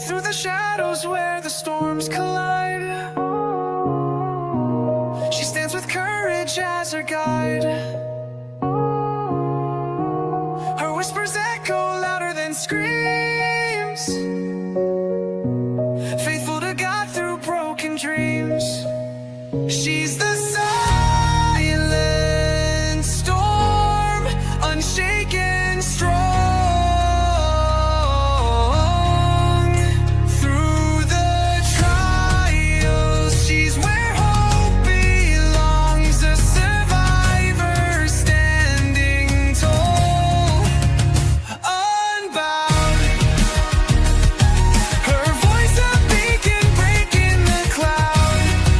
Through the shadows where the storms collide, she stands with courage as her guide. Her whispers echo louder than screams, faithful to God through broken dreams. She's the silent storm, unshaken, strong. Through the trials, she's where hope belongs, a survivor standing tall, unbound. Her voice a beacon breaking the cloud.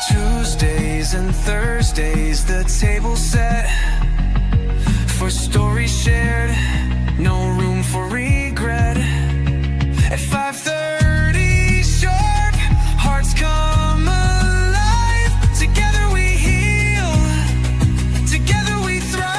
Tuesdays and Thursdays, the table set for stories shared, no room for regret. At 5:30 sharp, hearts come alive. Together we heal, together we thrive.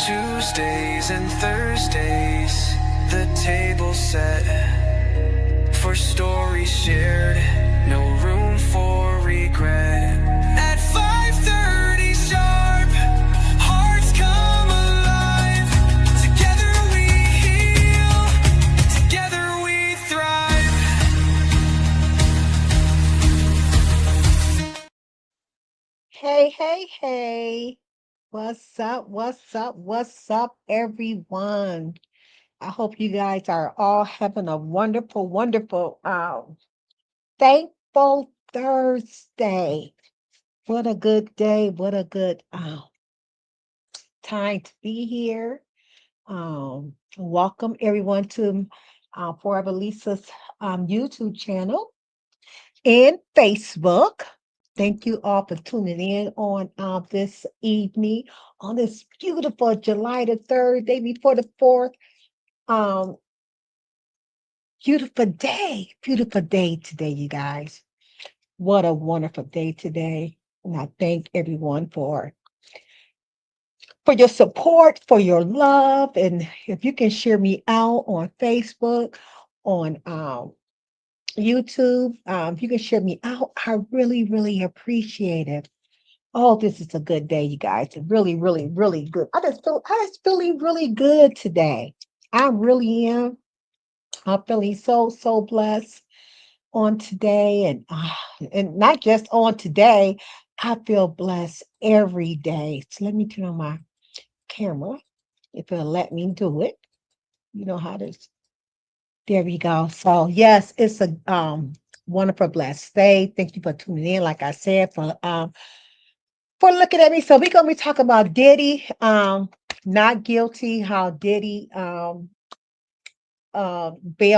Tuesdays and Thursdays, the table set for stories shared, no room for regret. At 5:30 sharp, hearts come alive. Together we heal, together we thrive. Hey, hey, hey. What's up? What's up? What's up, everyone? I hope you guys are all having a wonderful, wonderful, thankful Thursday. What a good day. What a good time to be here. Welcome everyone to Forever Lisa's YouTube channel and Facebook. Thank you all for tuning in on this evening, on this beautiful July the 3rd, day before the 4th. Um, beautiful day today, you guys. What a wonderful day today. And I thank everyone for your support, for your love. And if you can share me out on Facebook, on YouTube, if you can share me out, I really, really appreciate it. Oh, this is a good day, you guys. Really, really, really good. I just feeling really good today. I really am. I'm feeling so blessed on today, and not just on today. I feel blessed every day. So let me turn on my camera if it'll let me do it. You know how to. There we go. So yes, it's a wonderful blessed day. Thank you for tuning in. Like I said, for looking at me. So we're gonna be talking about Diddy, not guilty, how Diddy bail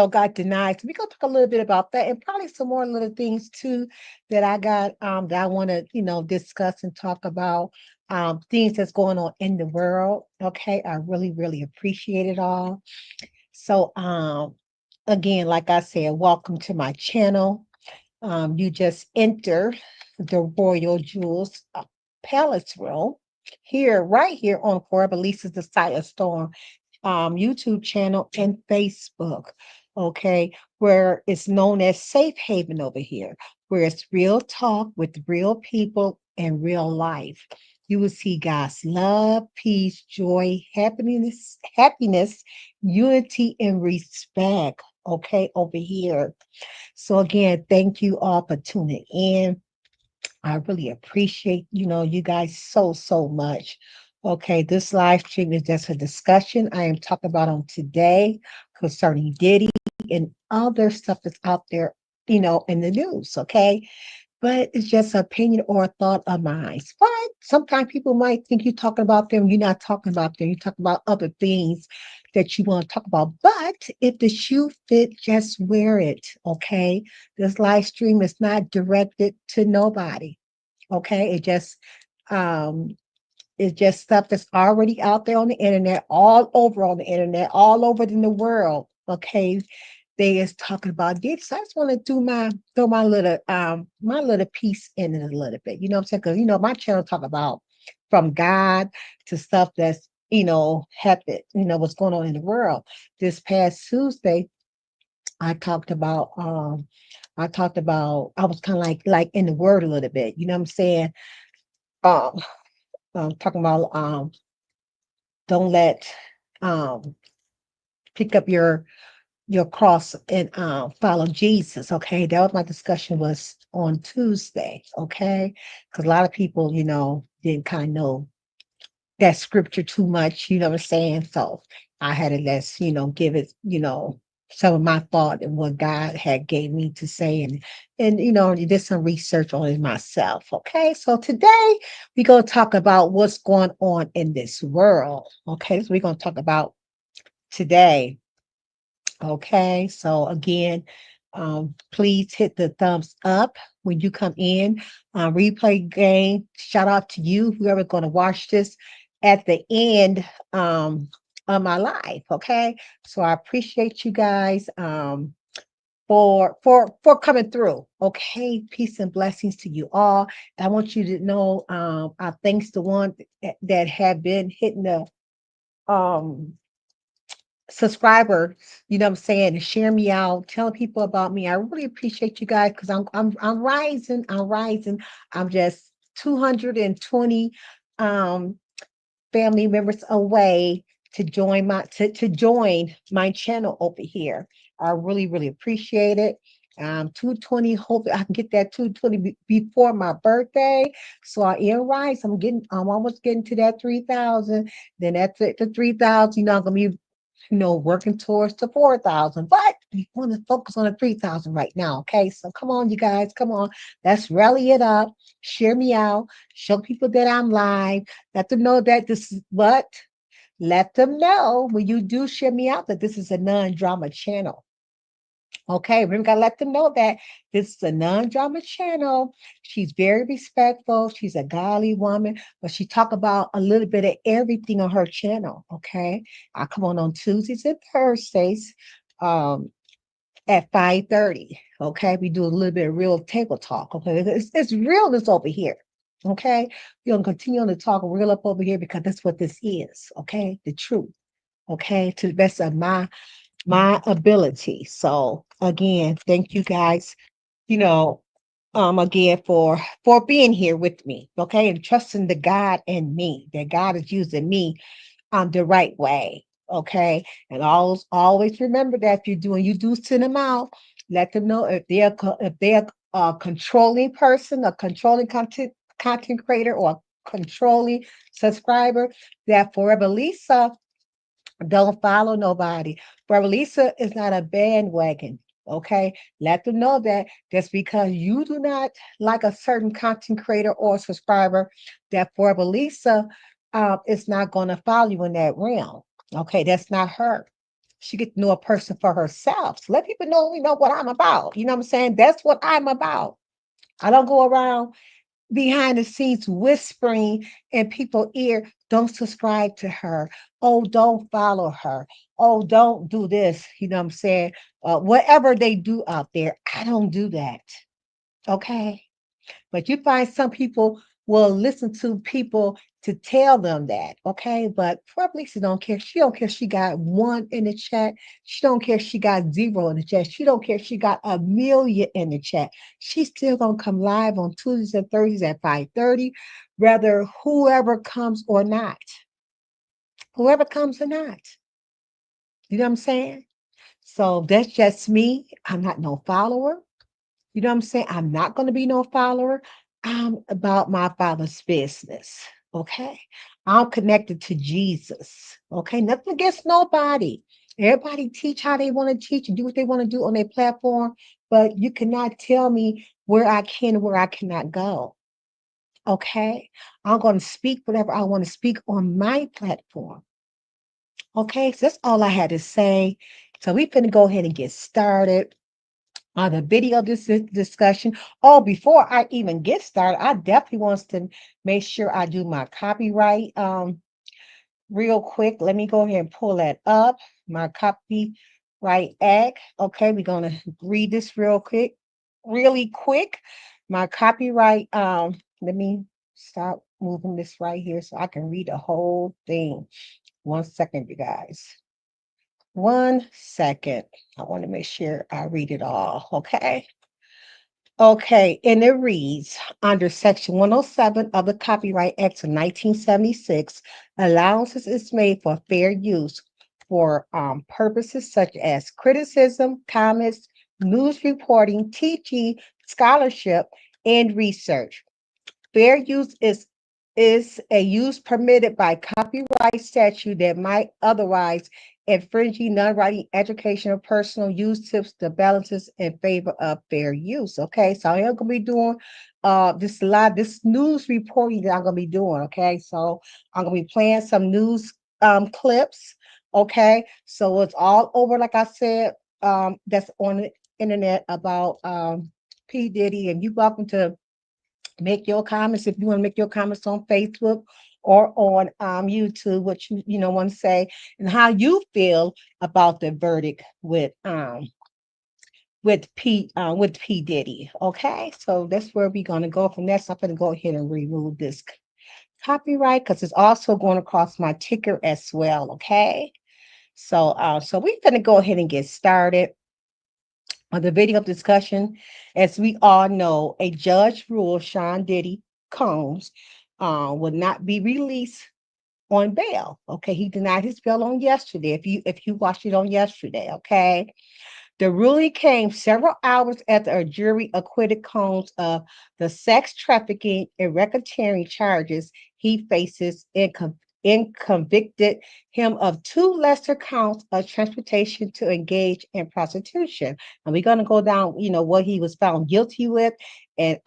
got denied. So we're gonna talk a little bit about that and probably some more little things too that I got that I want to, discuss and talk about things that's going on in the world. Okay. I really, really appreciate it all. So again, like I said, welcome to my channel. You just enter the Royal Jewels Palace Room here, right here on Forever Lisa's The Side Storm YouTube channel and Facebook. Okay, where it's known as Safe Haven over here, where it's real talk with real people and real life. You will see God's love, peace, joy, happiness, unity, and respect. Okay, over here. So again, thank you all for tuning in. I really appreciate, you guys so much. Okay, this live stream is just a discussion I am talking about on today concerning Diddy and other stuff that's out there, in the news. Okay, but it's just an opinion or a thought of mine. But sometimes people might think you're talking about them. You're not talking about them. You're talking about other things that you want to talk about. But if the shoe fit, just wear it. Okay. This live stream is not directed to nobody. Okay. It just, um, It's just stuff that's already out there on the internet, all over on the internet, all over in the world. Okay. They is talking about this. So I just want to do my throw my little piece in it a little bit. You know what I'm saying? Because my channel talk about from God to stuff that's happened, what's going on in the world. This past Tuesday, I talked about I was kind of like in the word a little bit, you know what I'm saying? Um talking about don't let um pick up your cross and follow Jesus. Okay. That was my discussion was on Tuesday. Okay. Because a lot of people, didn't kind of know that scripture too much, you know what I'm saying? So I had to give it, some of my thought and what God had gave me to say and did some research on it myself. Okay. So today we're gonna talk about what's going on in this world. Okay. So we're gonna talk about today. Okay, so again, please hit the thumbs up when you come in. Replay game, shout out to you, whoever's going to watch this at the end of my life. Okay, so I appreciate you guys for coming through. Okay, peace and blessings to you all. I want you to know our thanks to one that have been hitting the um subscriber, you know what I'm saying, and share me out, telling people about me. I really appreciate you guys because I'm rising, I'm rising. I'm just 220 um family members away to join my channel over here. I really, really appreciate it. 220, hope I can get that 220 before my birthday. So I am rise. I'm almost getting to that 3,000. Then that's it, the 3,000, I'm gonna be working towards the 4,000, but we want to focus on the 3,000 right now. Okay. So come on, you guys, come on. Let's rally it up. Share me out. Show people that I'm live. Let them know that this is what. Let them know when you do share me out that this is a non-drama channel. Okay, we gotta let them know that this is a non-drama channel. She's very respectful. She's a godly woman, but she talk about a little bit of everything on her channel. Okay, I come on Tuesdays and Thursdays at 5:30. Okay, we do a little bit of real table talk. Okay, it's realness over here. Okay, we're gonna continue to talk real up over here because that's what this is. Okay, the truth. Okay, to the best of my ability. So again, thank you guys, you know, again for being here with me, okay, and trusting the God in me, that God is using me the right way. Okay. And always remember that if you're doing you do send them out, let them know if they're a controlling person, a controlling content creator or a controlling subscriber, that Forever Lisa don't follow nobody. But Lisa is not a bandwagon. Okay. Let them know that just because you do not like a certain content creator or subscriber, that for Lisa is not going to follow you in that realm. Okay. That's not her. She get to know a person for herself. So let people know, what I'm about. You know what I'm saying? That's what I'm about. I don't go around behind the scenes whispering in people's ear, don't subscribe to her. Oh, don't follow her. Oh, don't do this. You know what I'm saying? Whatever they do out there, I don't do that. Okay. But you find some people will listen to people to tell them that, okay? But probably she don't care. She don't care if she got one in the chat. She don't care if she got zero in the chat. She don't care if she got a million in the chat. She's still gonna come live on Tuesdays and Thursdays at 5:30, whether whoever comes or not. Whoever comes or not. You know what I'm saying? So that's just me. I'm not no follower. You know what I'm saying? I'm not going to be no follower. I'm about my father's business. Okay. I'm connected to Jesus. Okay. Nothing against nobody. Everybody teach how they want to teach and do what they want to do on their platform, but you cannot tell me where I can and where I cannot go. Okay. I'm going to speak whatever I want to speak on my platform. Okay. So that's all I had to say. So we're going to go ahead and get started. the video of this discussion. Oh, before I even get started, I definitely wants to make sure I do my copyright real quick. Let me go ahead and pull that up. My copyright act. Okay, we're gonna read this really quick. My copyright. Let me stop moving this right here so I can read the whole thing. 1 second, you guys. 1 second. I want to make sure I read it all. Okay. Okay, and it reads under Section 107 of the Copyright Act of 1976, allowances is made for fair use for purposes such as criticism, comments, news reporting, teaching, scholarship, and research. Fair use is a use permitted by copyright statute that might otherwise infringing non-writing educational personal use tips the balances in favor of fair use. Okay, so I am gonna be doing this news reporting that I'm gonna be doing. Okay, so I'm gonna be playing some news clips. Okay, so it's all over, like I said, that's on the internet about P. Diddy, and you're welcome to make your comments if you want to make your comments on Facebook or on YouTube, what you want to say and how you feel about the verdict with P Diddy. Okay, so that's where we're gonna go from there. So I'm gonna go ahead and remove this copyright because it's also going across my ticker as well. Okay, so we're gonna go ahead and get started on the video discussion. As we all know, a judge ruled Sean Diddy Combs would not be released on bail. Okay, he denied his bail on yesterday. If you watched it on yesterday, okay. The ruling came several hours after a jury acquitted Combs of the sex trafficking and racketeering charges he faces and convicted him of two lesser counts of transportation to engage in prostitution. And we're gonna go down, what he was found guilty with and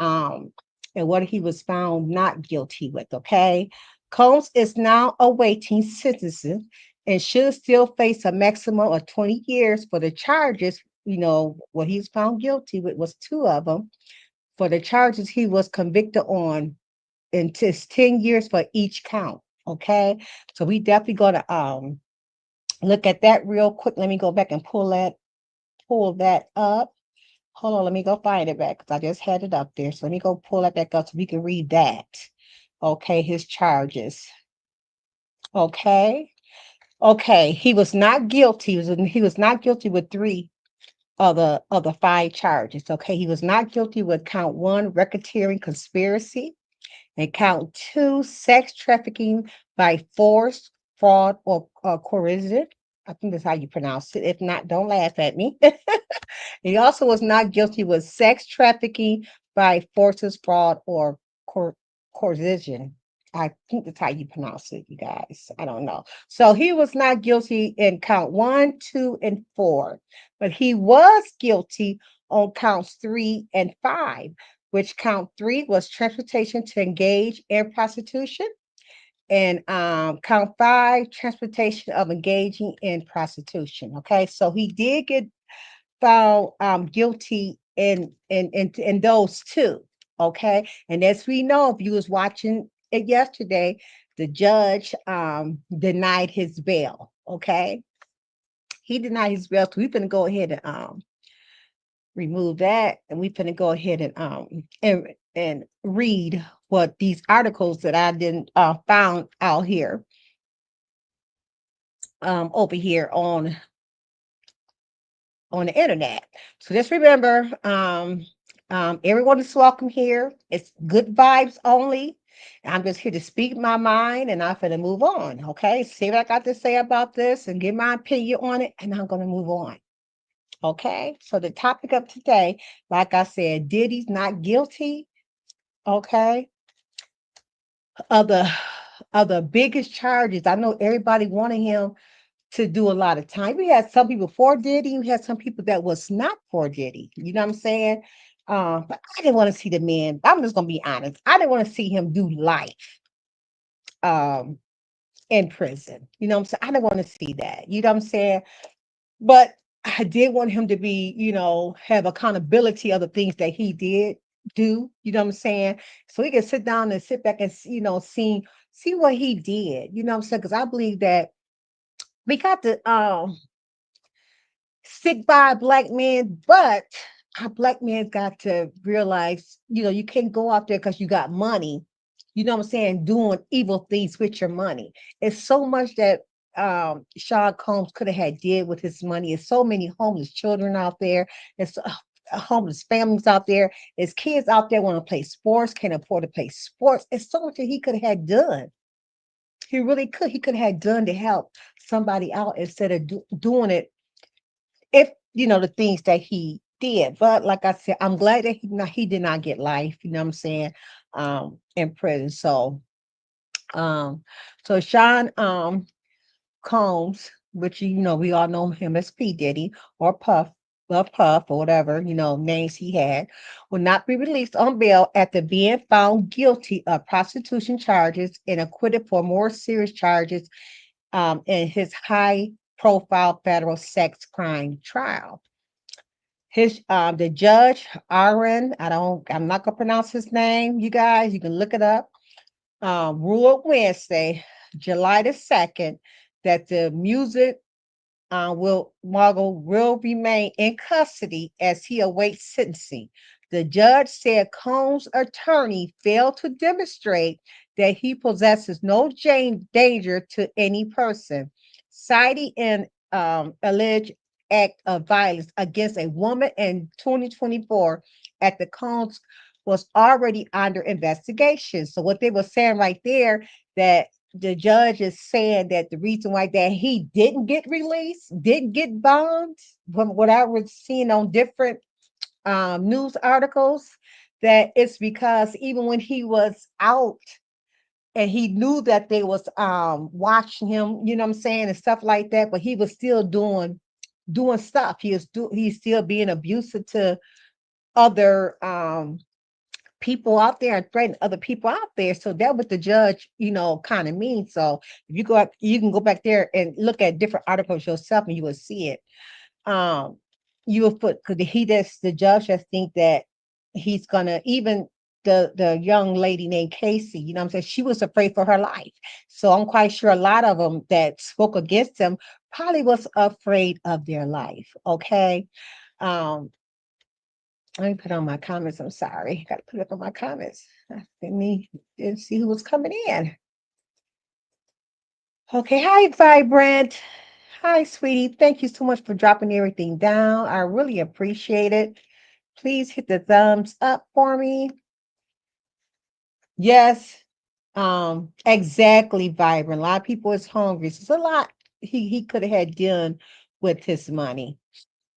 what he was found not guilty with. Okay. Combs is now awaiting sentencing and should still face a maximum of 20 years for the charges. What he's found guilty with was two of them. For the charges he was convicted on, and it's 10 years for each count. Okay. So we definitely gonna look at that real quick. Let me go back and pull that up. Hold on, let me go find it back because I just had it up there. So let me go pull that back up so we can read that. Okay, his charges. Okay. Okay, he was not guilty. He was not guilty with three of the five charges. Okay, he was not guilty with count one, racketeering conspiracy, and count two, sex trafficking by force, fraud, or coercion. I think that's how you pronounce it. If not, don't laugh at me. He also was not guilty with sex trafficking by forces, fraud, or coercion. I think that's how you pronounce it, you guys. I don't know. So he was not guilty in count one, two, and four, but he was guilty on counts three and five, which count three was transportation to engage in prostitution, and count five, transportation of engaging in prostitution. Okay, so he did get found guilty in those two. Okay, and as we know, if you was watching it yesterday, the judge denied his bail. Okay, he denied his bail. So we're gonna go ahead and remove that, and we're gonna go ahead and read what these articles that I didn't found out here over here on the internet. So just remember, everyone is welcome here. It's good vibes only. I'm just here to speak my mind and I'm going to move on. Okay. See what I got to say about this and give my opinion on it. And I'm going to move on. Okay. So the topic of today, like I said, Diddy's not guilty. Okay. Of the biggest charges. I know everybody wanted him to do a lot of time. We had some people for Diddy, we had some people that was not for Diddy. You know what I'm saying? But I didn't want to see the man. I'm just gonna be honest. I didn't want to see him do life um in prison. You know what I'm saying? I didn't want to see that. You know what I'm saying? But I did want him to be, have accountability of the things that he did do. You know what I'm saying? So he can sit down and sit back and see what he did. You know what I'm saying? Because I believe that we got to stick by black men, but our black men got to realize, you can't go out there because you got money. You know what I'm saying? Doing evil things with your money. It's so much that Sean Combs could have had did with his money. It's so many homeless children out there. It's homeless families out there. There's kids out there want to play sports, can't afford to play sports. It's so much that he could have done. He really could. He could have done to help somebody out instead of doing it if the things that he did. But like I said, I'm glad that he did not get life. You know what I'm saying? In prison. Um, so Sean Combs, which we all know him as P Diddy or Puff. Well, Puff or whatever names he had, will not be released on bail after being found guilty of prostitution charges and acquitted for more serious charges in his high-profile federal sex crime trial. His the judge, Aaron, I'm not gonna pronounce his name, you guys, you can look it up. Ruled Wednesday, July the 2nd, that the music will Margot will remain in custody as he awaits sentencing. The judge said Combs' attorney failed to demonstrate that he possesses no danger to any person, citing an alleged act of violence against a woman in 2024 at the Combs was already under investigation. So what they were saying right there, that the judge is saying that the reason why that he didn't get released, didn't get bond, from what I was seeing on different news articles, that it's because even when he was out and he knew that they was watching him, you know what I'm saying, and stuff like that, but he was still doing stuff. He's still being abusive to other people out there and threaten other people out there. So that what the judge, kind of means. So if you go up, you can go back there and look at different articles yourself and you will see it. Um, you will put because the judge just think that he's gonna even the young lady named Casey, you know what I'm saying? She was afraid for her life. So I'm quite sure a lot of them that spoke against him probably was afraid of their life. Okay. Um, Let me put on my comments. I'm sorry. Got to put up on my comments. I didn't see who was coming in. Okay. Hi, Vibrant. Hi, sweetie. Thank you so much for dropping everything down. I really appreciate it. Please hit the thumbs up for me. Yes. Exactly, Vibrant. A lot of people is hungry. So it's a lot he could have had done with his money.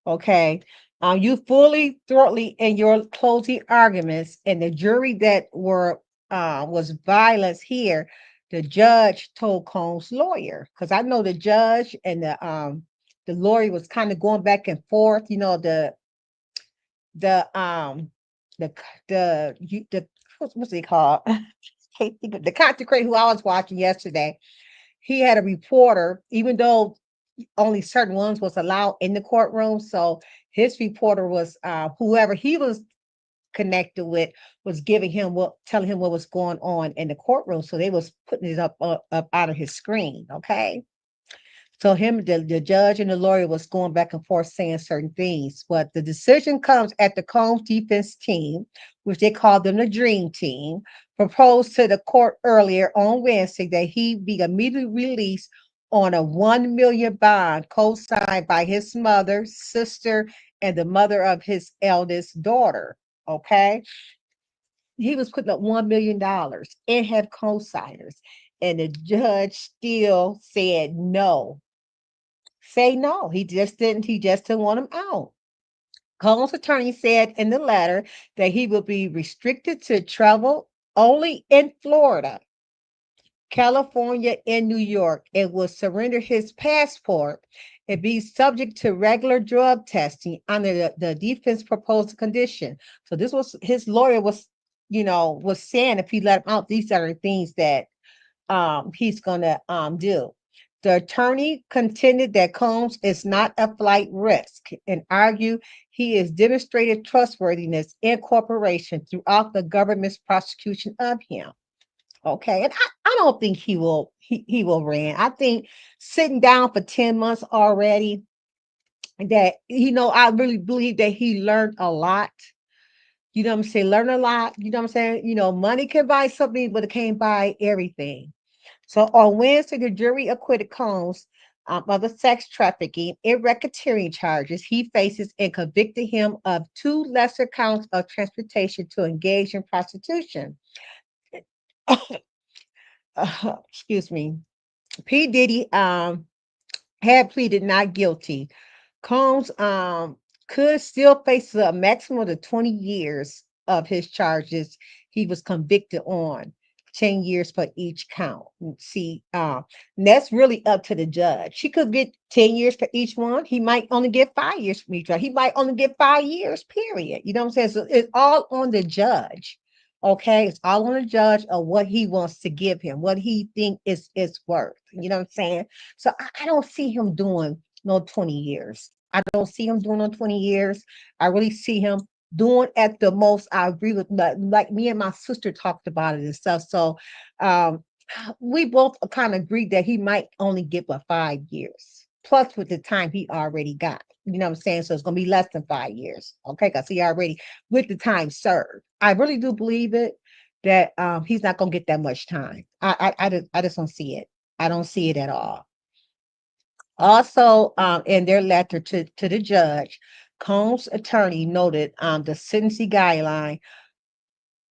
Okay. You fully throttly in your closing arguments, and the jury that was violence here. The judge told Combs' lawyer, because I know the judge and the lawyer was kind of going back and forth. The the the what's he called? Can't think of the consecrate who I was watching yesterday. He had a reporter, even though only certain ones was allowed in the courtroom. So his reporter was whoever he was connected with was giving him telling him what was going on in the courtroom. So they was putting it up out of his screen. Okay. So the judge and the lawyer was going back and forth saying certain things, but the decision comes at the Combs defense team, which they called them the Dream Team, proposed to the court earlier on Wednesday that he be immediately released on a 1 million bond co-signed by his mother, sister, and the mother of his eldest daughter. Okay, he was putting up $1 million and had co-signers, and the judge still said no. Say no. He just didn't want him out. Combs' attorney said in the letter that he will be restricted to travel only in Florida, California, and New York, and will surrender his passport and be subject to regular drug testing under the defense proposed condition. So this was his lawyer was saying if he let him out, these are the things that he's gonna do. The attorney contended that Combs is not a flight risk and argued he is demonstrated trustworthiness in corporation throughout the government's prosecution of him. Okay, and I don't think he will run. I think sitting down for 10 months already, that I really believe that he learned a lot. You know what I'm saying? Learn a lot. You know what I'm saying? Money can buy something, but it can't buy everything. So on Wednesday, the jury acquitted Combs of the sex trafficking and racketeering charges he faces and convicted him of two lesser counts of transportation to engage in prostitution. Excuse me. P. Diddy had pleaded not guilty. Combs could still face a maximum of 20 years of his charges he was convicted on, 10 years for each count. See, that's really up to the judge. She could get 10 years for each one. He might only get 5 years for each one. He might only get 5 years, period. You know what I'm saying? So it's all on the judge. Okay, it's all on the judge of what he wants to give him, what he think is worth. You know what I'm saying? So I don't see him doing no 20 years. I don't see him doing no 20 years. I really see him doing at the most. I agree with like me and my sister talked about it and stuff. So um we both kind of agreed that he might only get but 5 years. Plus with the time he already got. You know what I'm saying? So it's gonna be less than 5 years. Okay, because he already with the time served. I really do believe it that he's not gonna get that much time. I just don't see it. I don't see it at all. Also, in their letter to the judge, Combs' attorney noted the sentencing guideline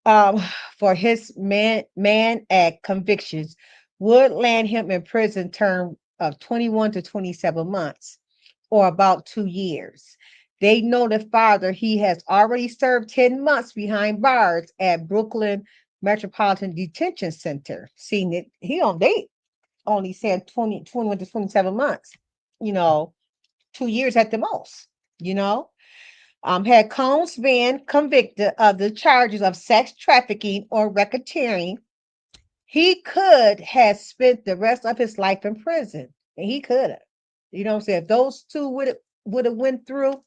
um, for his man act convictions would land him in prison term of 21 to 27 months, or about 2 years. They noted further he has already served 10 months behind bars at Brooklyn Metropolitan Detention Center. Seeing it, they only said 21 to 27 months, you know, 2 years at the most, you know. Had Combs been convicted of the charges of sex trafficking or racketeering, he could have spent the rest of his life in prison. And he could have. You know what I'm saying? If those two would have went through,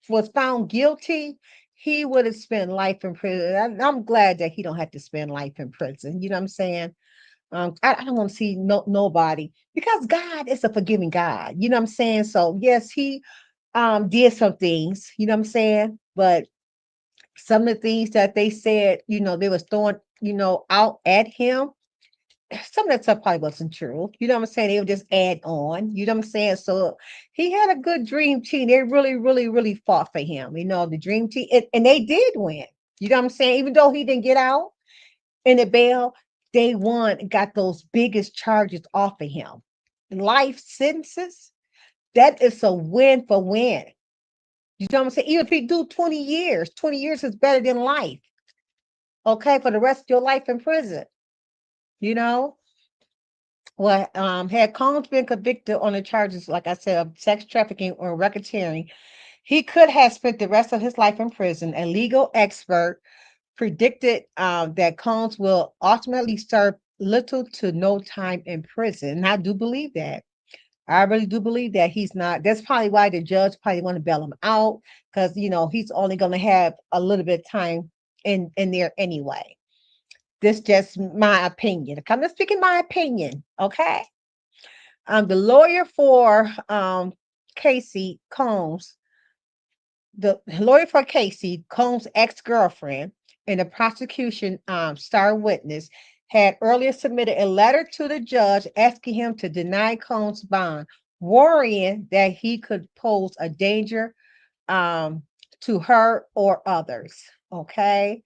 was found guilty, he would have spent life in prison. I'm glad that he don't have to spend life in prison. You know what I'm saying? I don't want to see nobody, because God is a forgiving God. You know what I'm saying? So yes, he did some things, you know what I'm saying? But some of the things that they said, they was throwing, out at him, some of that stuff probably wasn't true. You know what I'm saying? They would just add on, you know what I'm saying? So he had a good dream team. They really, really, really fought for him, the dream team, and they did win. You know what I'm saying? Even though he didn't get out in the bail, they won and got those biggest charges off of him. Life sentences, that is a win for win. You know what I'm saying? Even if you do 20 years is better than life. Okay, for the rest of your life in prison. You know? Well, had Combs been convicted on the charges, like I said, of sex trafficking or racketeering, he could have spent the rest of his life in prison. A legal expert predicted that Combs will ultimately serve little to no time in prison. And I do believe that. I really do believe that he's not. That's probably why the judge probably want to bail him out, because he's only going to have a little bit of time in there anyway. This just my opinion. I'm just speaking my opinion, okay? The lawyer for Casey Combs, the lawyer for Casey Combs' ex-girlfriend, and the prosecution star witness had earlier submitted a letter to the judge asking him to deny Combs' bond, worrying that he could pose a danger um, to her or others. Okay.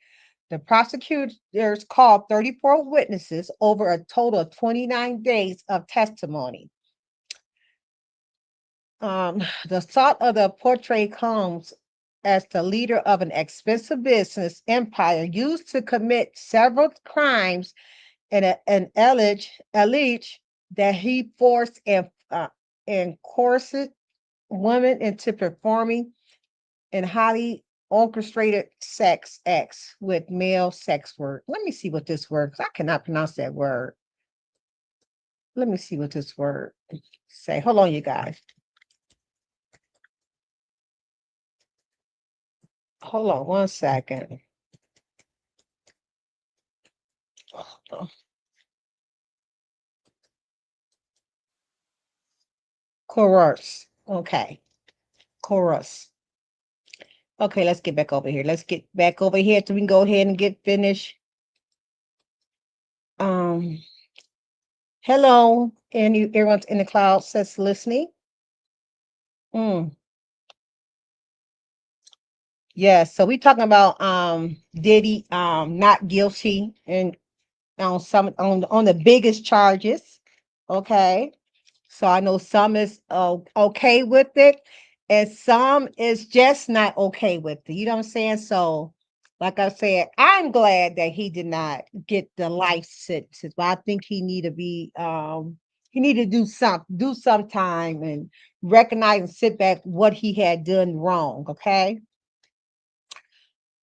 The prosecutors called 34 witnesses over a total of 29 days of testimony. The thought of the portrait Combs as the leader of an expensive business empire used to commit several crimes and allege that he forced and coerced women into performing in highly orchestrated sex acts with male sex work. Let me see what this word, 'cause I cannot pronounce that word. Let me see what this word say. Hold on, you guys. Hold on 1 second. Chorus. Okay. Chorus. Okay, let's get back over here. Let's get back over here so we can go ahead and get finished. Um, hello, and everyone's in the cloud says listening. Mm, yes, so we talking about Diddy not guilty and on some on the biggest charges. Okay. So I know some is okay with it, and some is just not okay with it. You know what I'm saying? So, like I said, I'm glad that he did not get the life sentence, but I think he need to do some time and recognize and sit back what he had done wrong. Okay.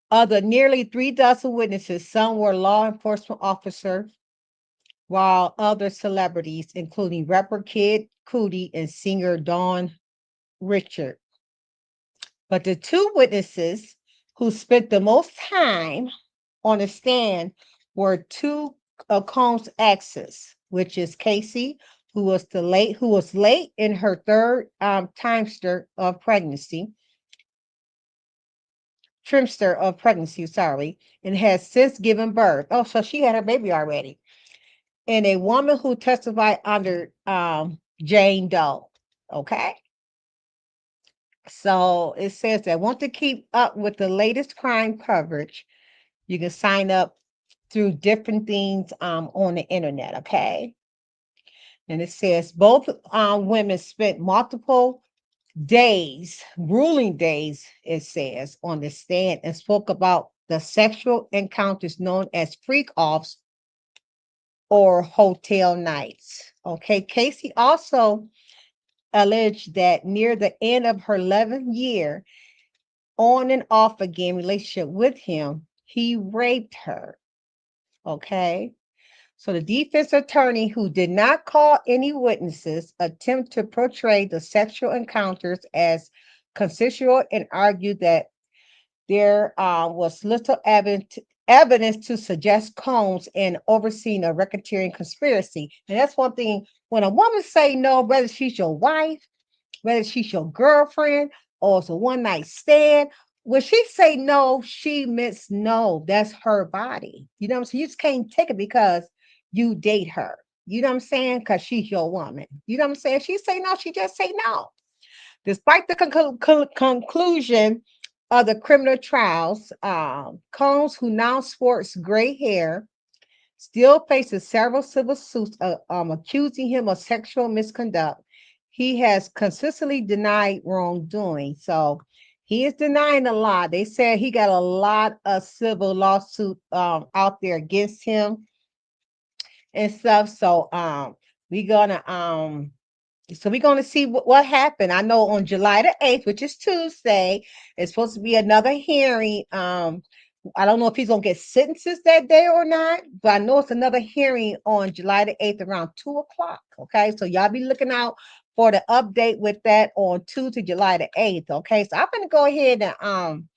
Of the nearly 3 dozen witnesses, some were law enforcement officers, while other celebrities, including rapper Kid Cudi and singer Dawn Richard. But the two witnesses who spent the most time on the stand were two of Combs' exes, which is Casey, who was late in her third trimester of pregnancy, sorry, and has since given birth. Oh, so she had her baby already. And a woman who testified under Jane Doe. Okay. So it says that want to keep up with the latest crime coverage, you can sign up through different things on the internet. Okay. And it says both women spent multiple days, grueling days, it says, on the stand and spoke about the sexual encounters known as freak offs or hotel nights. Okay. Casey also alleged that near the end of her 11th year on and off again relationship with him, he raped her. Okay. So the defense attorney, who did not call any witnesses, attempted to portray the sexual encounters as consensual and argued that there was little evidence to suggest Combs and overseeing a racketeering conspiracy. And that's one thing when a woman say no, whether she's your wife, whether she's your girlfriend or it's a one night stand. When she say no, she means no. That's her body. You know what I'm saying? You just can't take it because you date her. You know what I'm saying? Because she's your woman. You know what I'm saying? She say no, she just say no. Despite the conclusion of the criminal trials, Combs, who now sports gray hair, still faces several civil suits accusing him of sexual misconduct. He has consistently denied wrongdoing. So he is denying a lot. They said he got a lot of civil lawsuit out there against him and stuff. So we're gonna see what happened. I know on July the 8th, which is Tuesday, it's supposed to be another hearing. I don't know if he's gonna get sentences that day or not, but I know it's another hearing on July the 8th around 2 o'clock. Okay, so y'all be looking out for the update with that on Tuesday, July the 8th. Okay, so I'm gonna go ahead and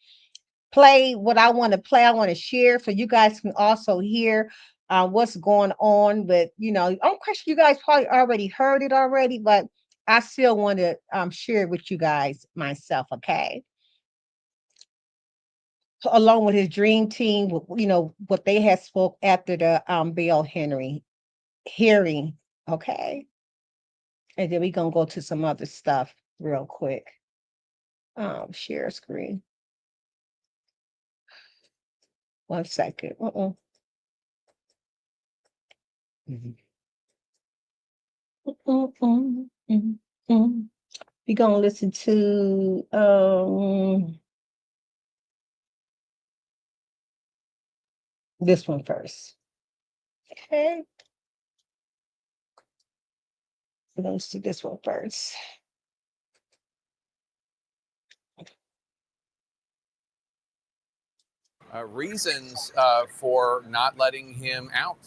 play what I want to play. I want to share so you guys can also hear what's going on. But I'm question you guys probably already heard it already, but I still want to share it with you guys myself. Okay, along with his dream team, what they had spoke after the Bill Henry hearing. Okay, and then we're gonna go to some other stuff real quick. Share screen. 1 second. Mhm. Mm, mm, mm. We're gonna listen to this one first. Okay, we're gonna see this one first. Reasons for not letting him out.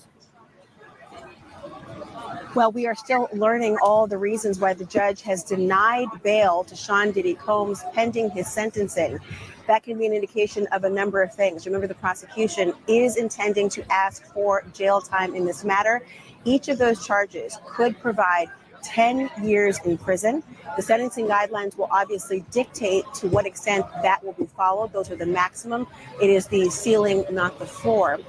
Well, we are still learning all the reasons why the judge has denied bail to Sean Diddy Combs pending his sentencing. That can be an indication of a number of things. Remember, the prosecution is intending to ask for jail time in this matter. Each of those charges could provide 10 years in prison. The sentencing guidelines will obviously dictate to what extent that will be followed. Those are the maximum. It is the ceiling, not the floor.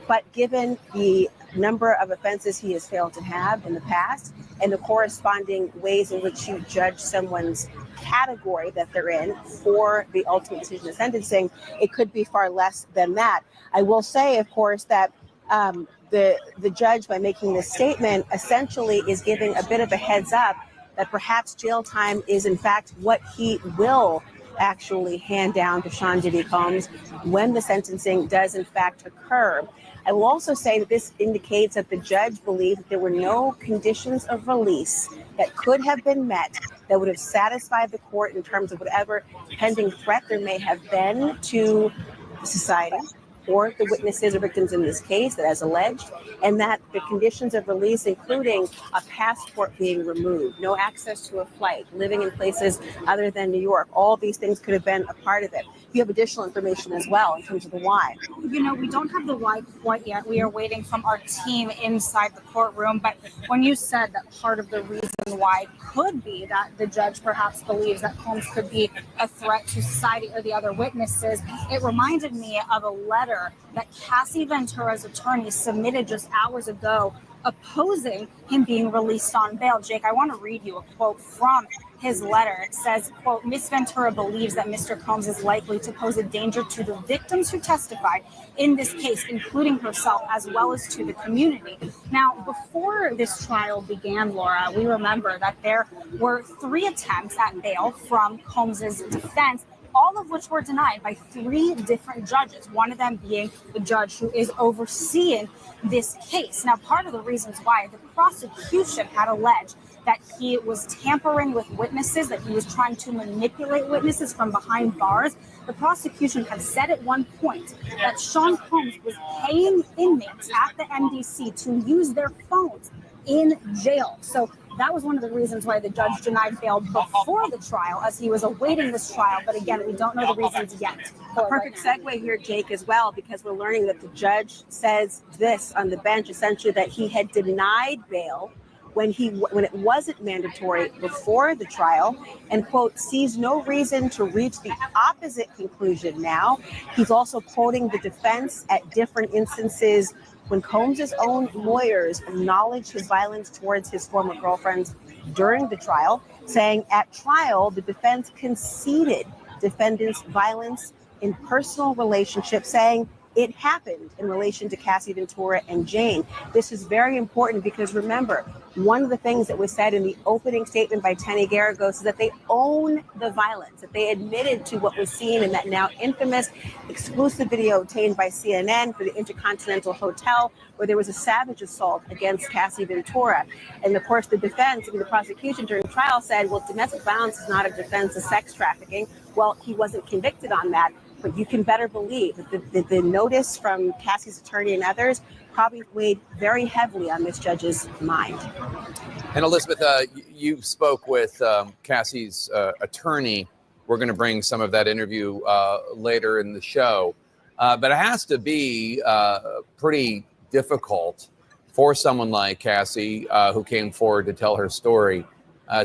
But given the number of offenses he has failed to have in the past and the corresponding ways in which you judge someone's category that they're in for the ultimate decision of sentencing, it could be far less than that. I will say, of course, that the judge, by making this statement, essentially is giving a bit of a heads up that perhaps jail time is in fact what he will actually hand down to Sean Diddy Combs when the sentencing does in fact occur. I will also say that this indicates that the judge believed that there were no conditions of release that could have been met that would have satisfied the court in terms of whatever pending threat there may have been to society or the witnesses or victims in this case that as alleged, and that the conditions of release, including a passport being removed, no access to a flight, living in places other than New York, all these things could have been a part of it. You have additional information as well in terms of the why. You know, we don't have the why quite yet. We are waiting from our team inside the courtroom. But when you said that part of the reason why could be that the judge perhaps believes that Combs could be a threat to society or the other witnesses, it reminded me of a letter that Cassie Ventura's attorney submitted just hours ago opposing him being released on bail. Jake, I want to read you a quote from his letter. It says, quote, Ms. Ventura believes that Mr. Combs is likely to pose a danger to the victims who testified in this case, including herself, as well as to the community. Now, before this trial began, Laura, we remember that there were 3 attempts at bail from Combs's defense, all of which were denied by 3 different judges, one of them being the judge who is overseeing this case. Now, part of the reasons why the prosecution had alleged that he was tampering with witnesses, that he was trying to manipulate witnesses from behind bars. The prosecution had said at one point that Sean Combs was paying inmates at the MDC to use their phones in jail. So that was one of the reasons why the judge denied bail before the trial, as he was awaiting this trial. But again, we don't know the reasons yet. A perfect segue here, Jake, as well, because we're learning that the judge says this on the bench, essentially that he had denied bail when it wasn't mandatory before the trial, and, quote, sees no reason to reach the opposite conclusion now. He's also quoting the defense at different instances when Combs' own lawyers acknowledged his violence towards his former girlfriends during the trial, saying at trial, the defense conceded defendants' violence in personal relationships, saying it happened in relation to Cassie Ventura and Jane. This is very important because, remember, one of the things that was said in the opening statement by Tenny Garagos is that they own the violence, that they admitted to what was seen in that now infamous exclusive video obtained by CNN for the Intercontinental Hotel, where there was a savage assault against Cassie Ventura. And of course, the defense, the prosecution during trial said, well, domestic violence is not a defense of sex trafficking. Well, he wasn't convicted on that. But you can better believe that the notice from Cassie's attorney and others probably weighed very heavily on this judge's mind. And Elizabeth, you spoke with Cassie's attorney. We're going to bring some of that interview later in the show. But it has to be pretty difficult for someone like Cassie, who came forward to tell her story,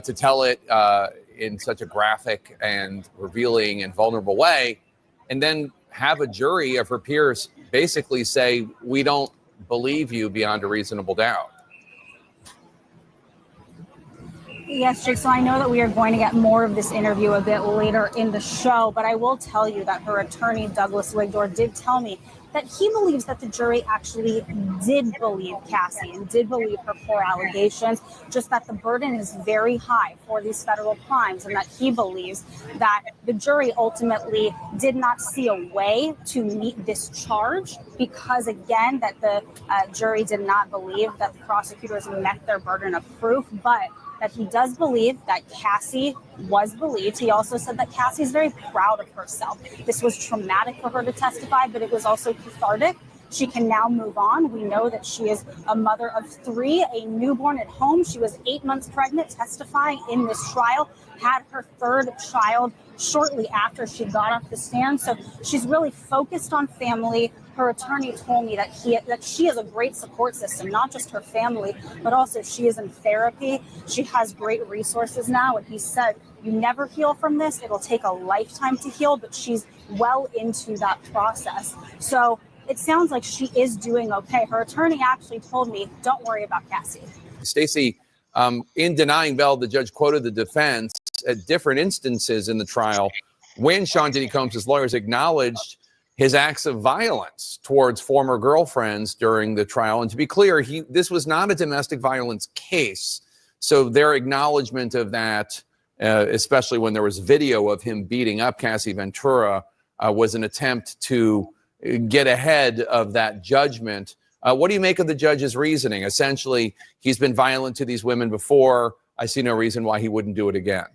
to tell it in such a graphic and revealing and vulnerable way, and then have a jury of her peers basically say, we don't believe you beyond a reasonable doubt. Yes, Jake, so I know that we are going to get more of this interview a bit later in the show, but I will tell you that her attorney, Douglas Wigdor, did tell me that he believes that the jury actually did believe Cassie and did believe her core allegations, just that the burden is very high for these federal crimes, and that he believes that the jury ultimately did not see a way to meet this charge because, again, that the jury did not believe that the prosecutors met their burden of proof, but that he does believe that Cassie was believed. He also said that Cassie is very proud of herself. This was traumatic for her to testify, but it was also cathartic she can now move on. We know that she is a mother of 3, a newborn at home. She was 8 months pregnant, testifying in this trial, had her 3rd child shortly after she got off the stand. So she's really focused on family. Her attorney told me that she has a great support system, not just her family, but also she is in therapy. She has great resources now. And he said, you never heal from this. It'll take a lifetime to heal, but she's well into that process. So it sounds like she is doing okay. Her attorney actually told me, don't worry about Cassie. Stacey, in denying bail, the judge quoted the defense at different instances in the trial when Sean Diddy Combs' lawyers acknowledged his acts of violence towards former girlfriends during the trial. And to be clear, this was not a domestic violence case. So their acknowledgement of that, especially when there was video of him beating up Cassie Ventura, was an attempt to get ahead of that judgment. What do you make of the judge's reasoning? Essentially, he's been violent to these women before. I see no reason why he wouldn't do it again.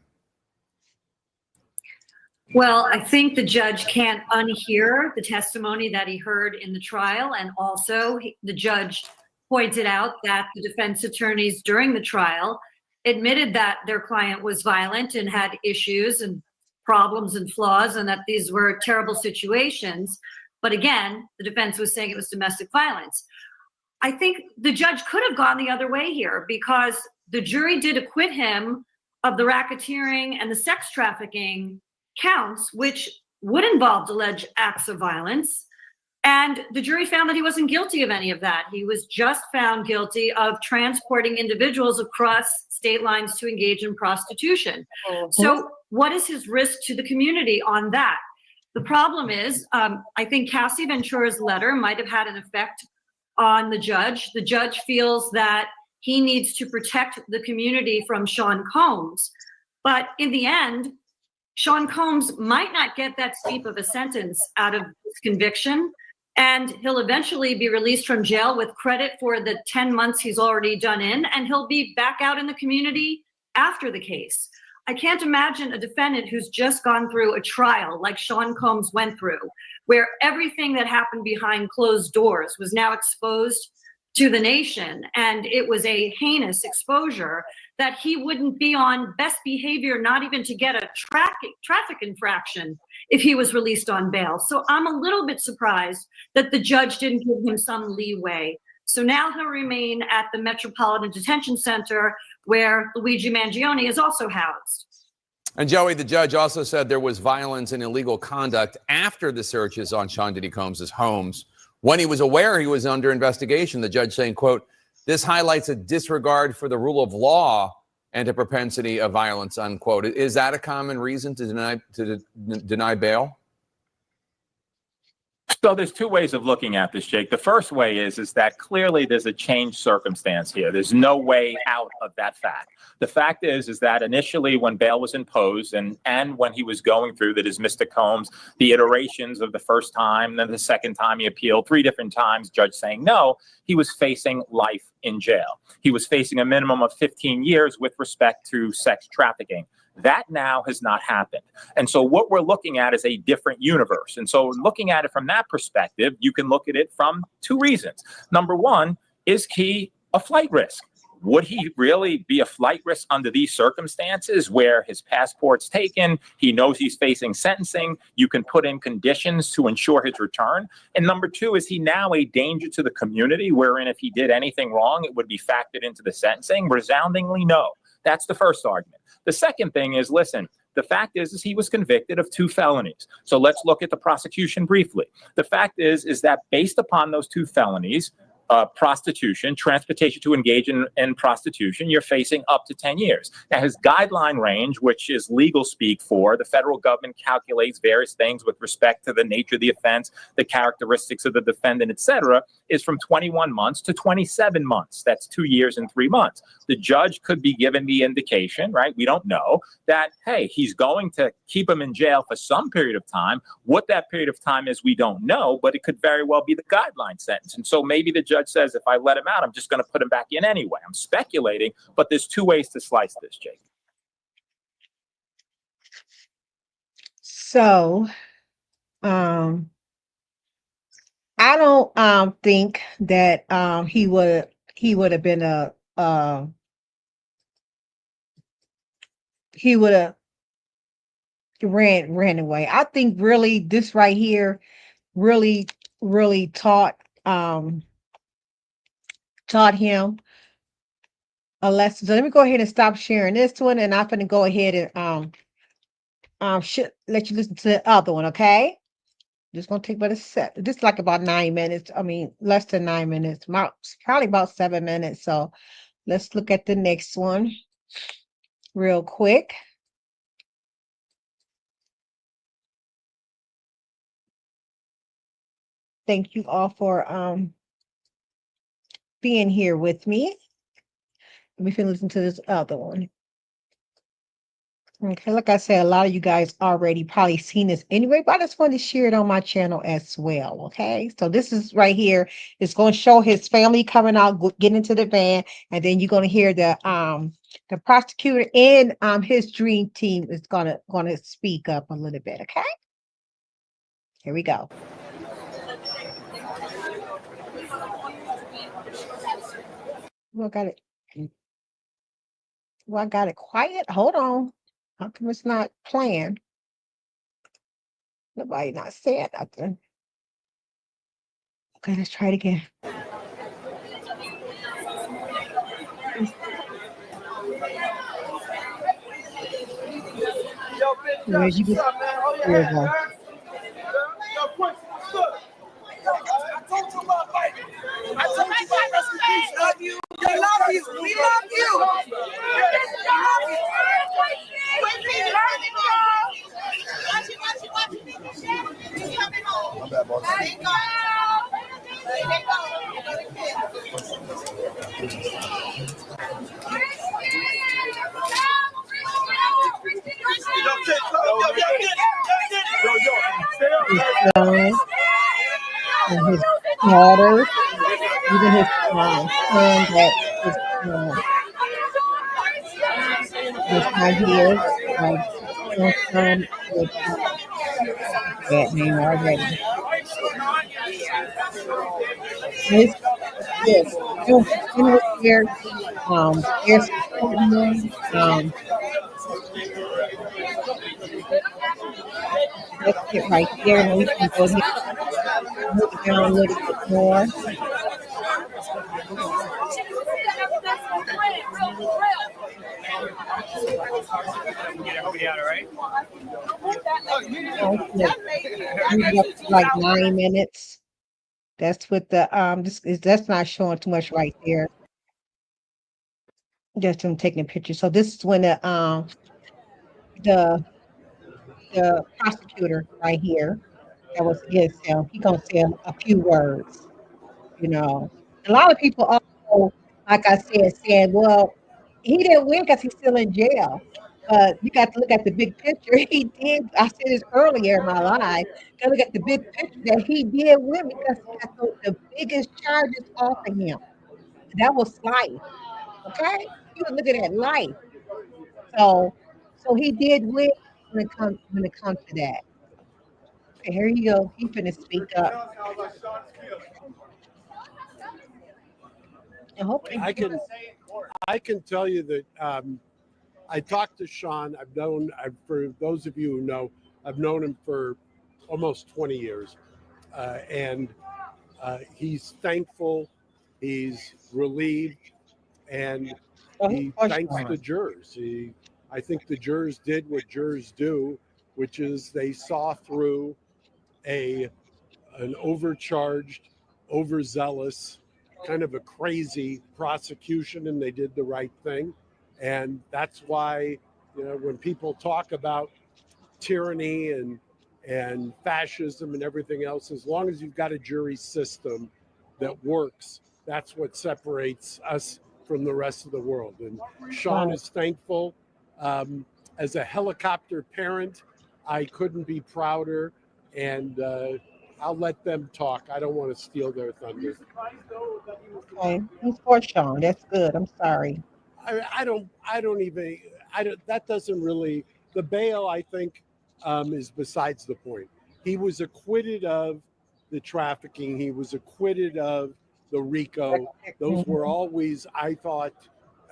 Well, I think the judge can't unhear the testimony that he heard in the trial. And also, the judge pointed out that the defense attorneys during the trial admitted that their client was violent and had issues and problems and flaws, and that these were terrible situations. But again, the defense was saying it was domestic violence. I think the judge could have gone the other way here, because the jury did acquit him of the racketeering and the sex trafficking counts, which would involve alleged acts of violence. And the jury found that he wasn't guilty of any of that. He was just found guilty of transporting individuals across state lines to engage in prostitution. So what is his risk to the community on that? The problem is, I think Cassie Ventura's letter might have had an effect on the judge. The judge feels that he needs to protect the community from Sean Combs. But in the end, Sean Combs might not get that steep of a sentence out of his conviction, and he'll eventually be released from jail with credit for the 10 months he's already done in, and he'll be back out in the community after the case. I can't imagine a defendant who's just gone through a trial like Sean Combs went through, where everything that happened behind closed doors was now exposed to the nation, and it was a heinous exposure, that he wouldn't be on best behavior, not even to get a traffic infraction if he was released on bail. So I'm a little bit surprised that the judge didn't give him some leeway. So now he'll remain at the Metropolitan Detention Center, where Luigi Mangione is also housed. And Joey, the judge also said there was violence and illegal conduct after the searches on Sean Diddy Combs' homes. When he was aware he was under investigation, the judge saying, quote, "This highlights a disregard for the rule of law and a propensity of violence," unquote. Is that a common reason to deny bail? So there's two ways of looking at this, Jake. The first way is that clearly there's a changed circumstance here. There's no way out of that fact. The fact is that initially when bail was imposed and when he was going through that is Mr. Combs, the iterations of the first time, then the second time he appealed, 3 different times, judge saying no, he was facing life in jail. He was facing a minimum of 15 years with respect to sex trafficking. That now has not happened. And so what we're looking at is a different universe. And so looking at it from that perspective, you can look at it from 2 reasons. Number one, is he a flight risk? Would he really be a flight risk under these circumstances where his passport's taken, he knows he's facing sentencing, you can put in conditions to ensure his return? And number 2, is he now a danger to the community wherein if he did anything wrong, it would be factored into the sentencing? Resoundingly no. That's the first argument. The second thing is, listen, the fact is he was convicted of 2 felonies. So let's look at the prosecution briefly. The fact is that based upon those 2 felonies, prostitution, transportation to engage in prostitution, you're facing up to 10 years. Now, his guideline range, which is legal speak for, the federal government calculates various things with respect to the nature of the offense, the characteristics of the defendant, et cetera, is from 21 months to 27 months. That's 2 years and 3 months. The judge could be given the indication, right? We don't know that, hey, he's going to keep him in jail for some period of time. What that period of time is, we don't know, but it could very well be the guideline sentence. And so maybe the judge says, if I let him out, I'm just going to put him back in anyway. I'm speculating, but there's 2 ways to slice this, Jake. So, I I don't think that he would have been he would have ran away. I think really this right here really really taught him a lesson. So let me go ahead and stop sharing this one, and I'm gonna go ahead and let you listen to the other one, okay? Just gonna take about a set. Just like about 9 minutes. I mean, less than 9 minutes. Probably about 7 minutes. So let's look at the next one real quick. Thank you all for being here with me. We can listen to this other one. Okay, like I said, a lot of you guys already probably seen this anyway, but I just wanted to share it on my channel as well. Okay, so this is right here. It's going to show his family coming out, getting into the van, and then you're going to hear the prosecutor and his dream team is gonna speak up a little bit. Okay, here we go. Well, I got it. Well, I got it quiet. Hold on. How come it's not playing? Nobody not saying nothing. Okay, let's try it again. Where'd you go? Here we go. I told you about fighting. I told you about restitution. Love you. We love you. We love you. His son and his daughter, even his son that is this right here. Son with that name already. His yes, his son was there. They're supporting him. That's it right there. And we can go ahead and move it down a little bit more. Like 9 minutes. That's what the that's not showing too much right there. Just him taking a picture. So this is when the prosecutor right here that was against him. He gonna say a few words. A lot of people also, like I said, well, he didn't win because he's still in jail. But you got to look at the big picture. He did. I said this earlier in my life. Got to look at the big picture that he did win because he got the biggest charges off of him. That was life. Okay, he was looking at life. So he did win when it comes to that. Okay, here you go. He finna speak up. I hope I can tell you that I talked to Sean. For those of you who know, I've known him for almost 20 years. And he's thankful, he's relieved, and he thanks the jurors. I think the jurors did what jurors do, which is they saw through an overcharged, overzealous, kind of a crazy prosecution, and they did the right thing. And that's why, when people talk about tyranny and fascism and everything else, as long as you've got a jury system that works, that's what separates us from the rest of the world. And Sean is thankful. As a helicopter parent, I couldn't be prouder. And I'll let them talk. I don't want to steal their thunder. Okay, he's for Sean. That's good. I'm sorry. That doesn't really, the bail, I think, is besides the point. He was acquitted of the trafficking. He was acquitted of the RICO. Those were always, I thought,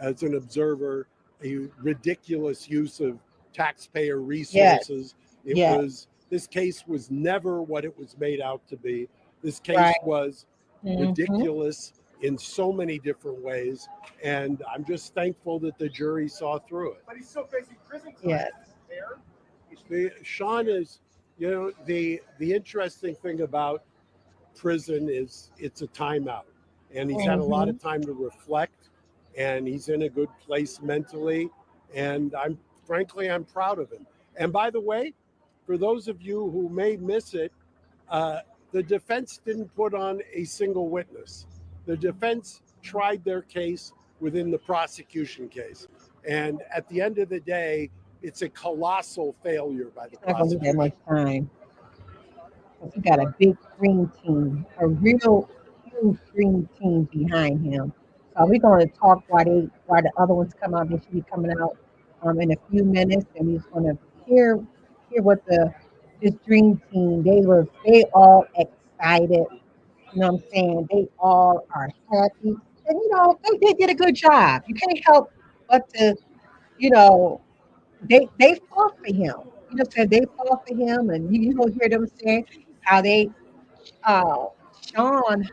as an observer, a ridiculous use of taxpayer resources. This case was never what it was made out to be. This case was ridiculous in so many different ways, and I'm just thankful that the jury saw through it. But he's still facing prison time. Sean is, the interesting thing about prison is it's a timeout, and he's had a lot of time to reflect, and he's in a good place mentally, and I'm proud of him. And by the way, for those of you who may miss it, the defense didn't put on a single witness. The defense tried their case within the prosecution case, and at the end of the day, it's a colossal failure by the prosecution. That much time. He got a big green team, a real huge green team behind him. So we're going to talk while the other ones come out. They should be coming out in a few minutes, and we're going to hear what this dream team. They all excited. You know what I'm saying? They all are happy, and they did a good job. You can't help but to they fought for him. Said they fought for him, and you gonna hear them saying how they Sean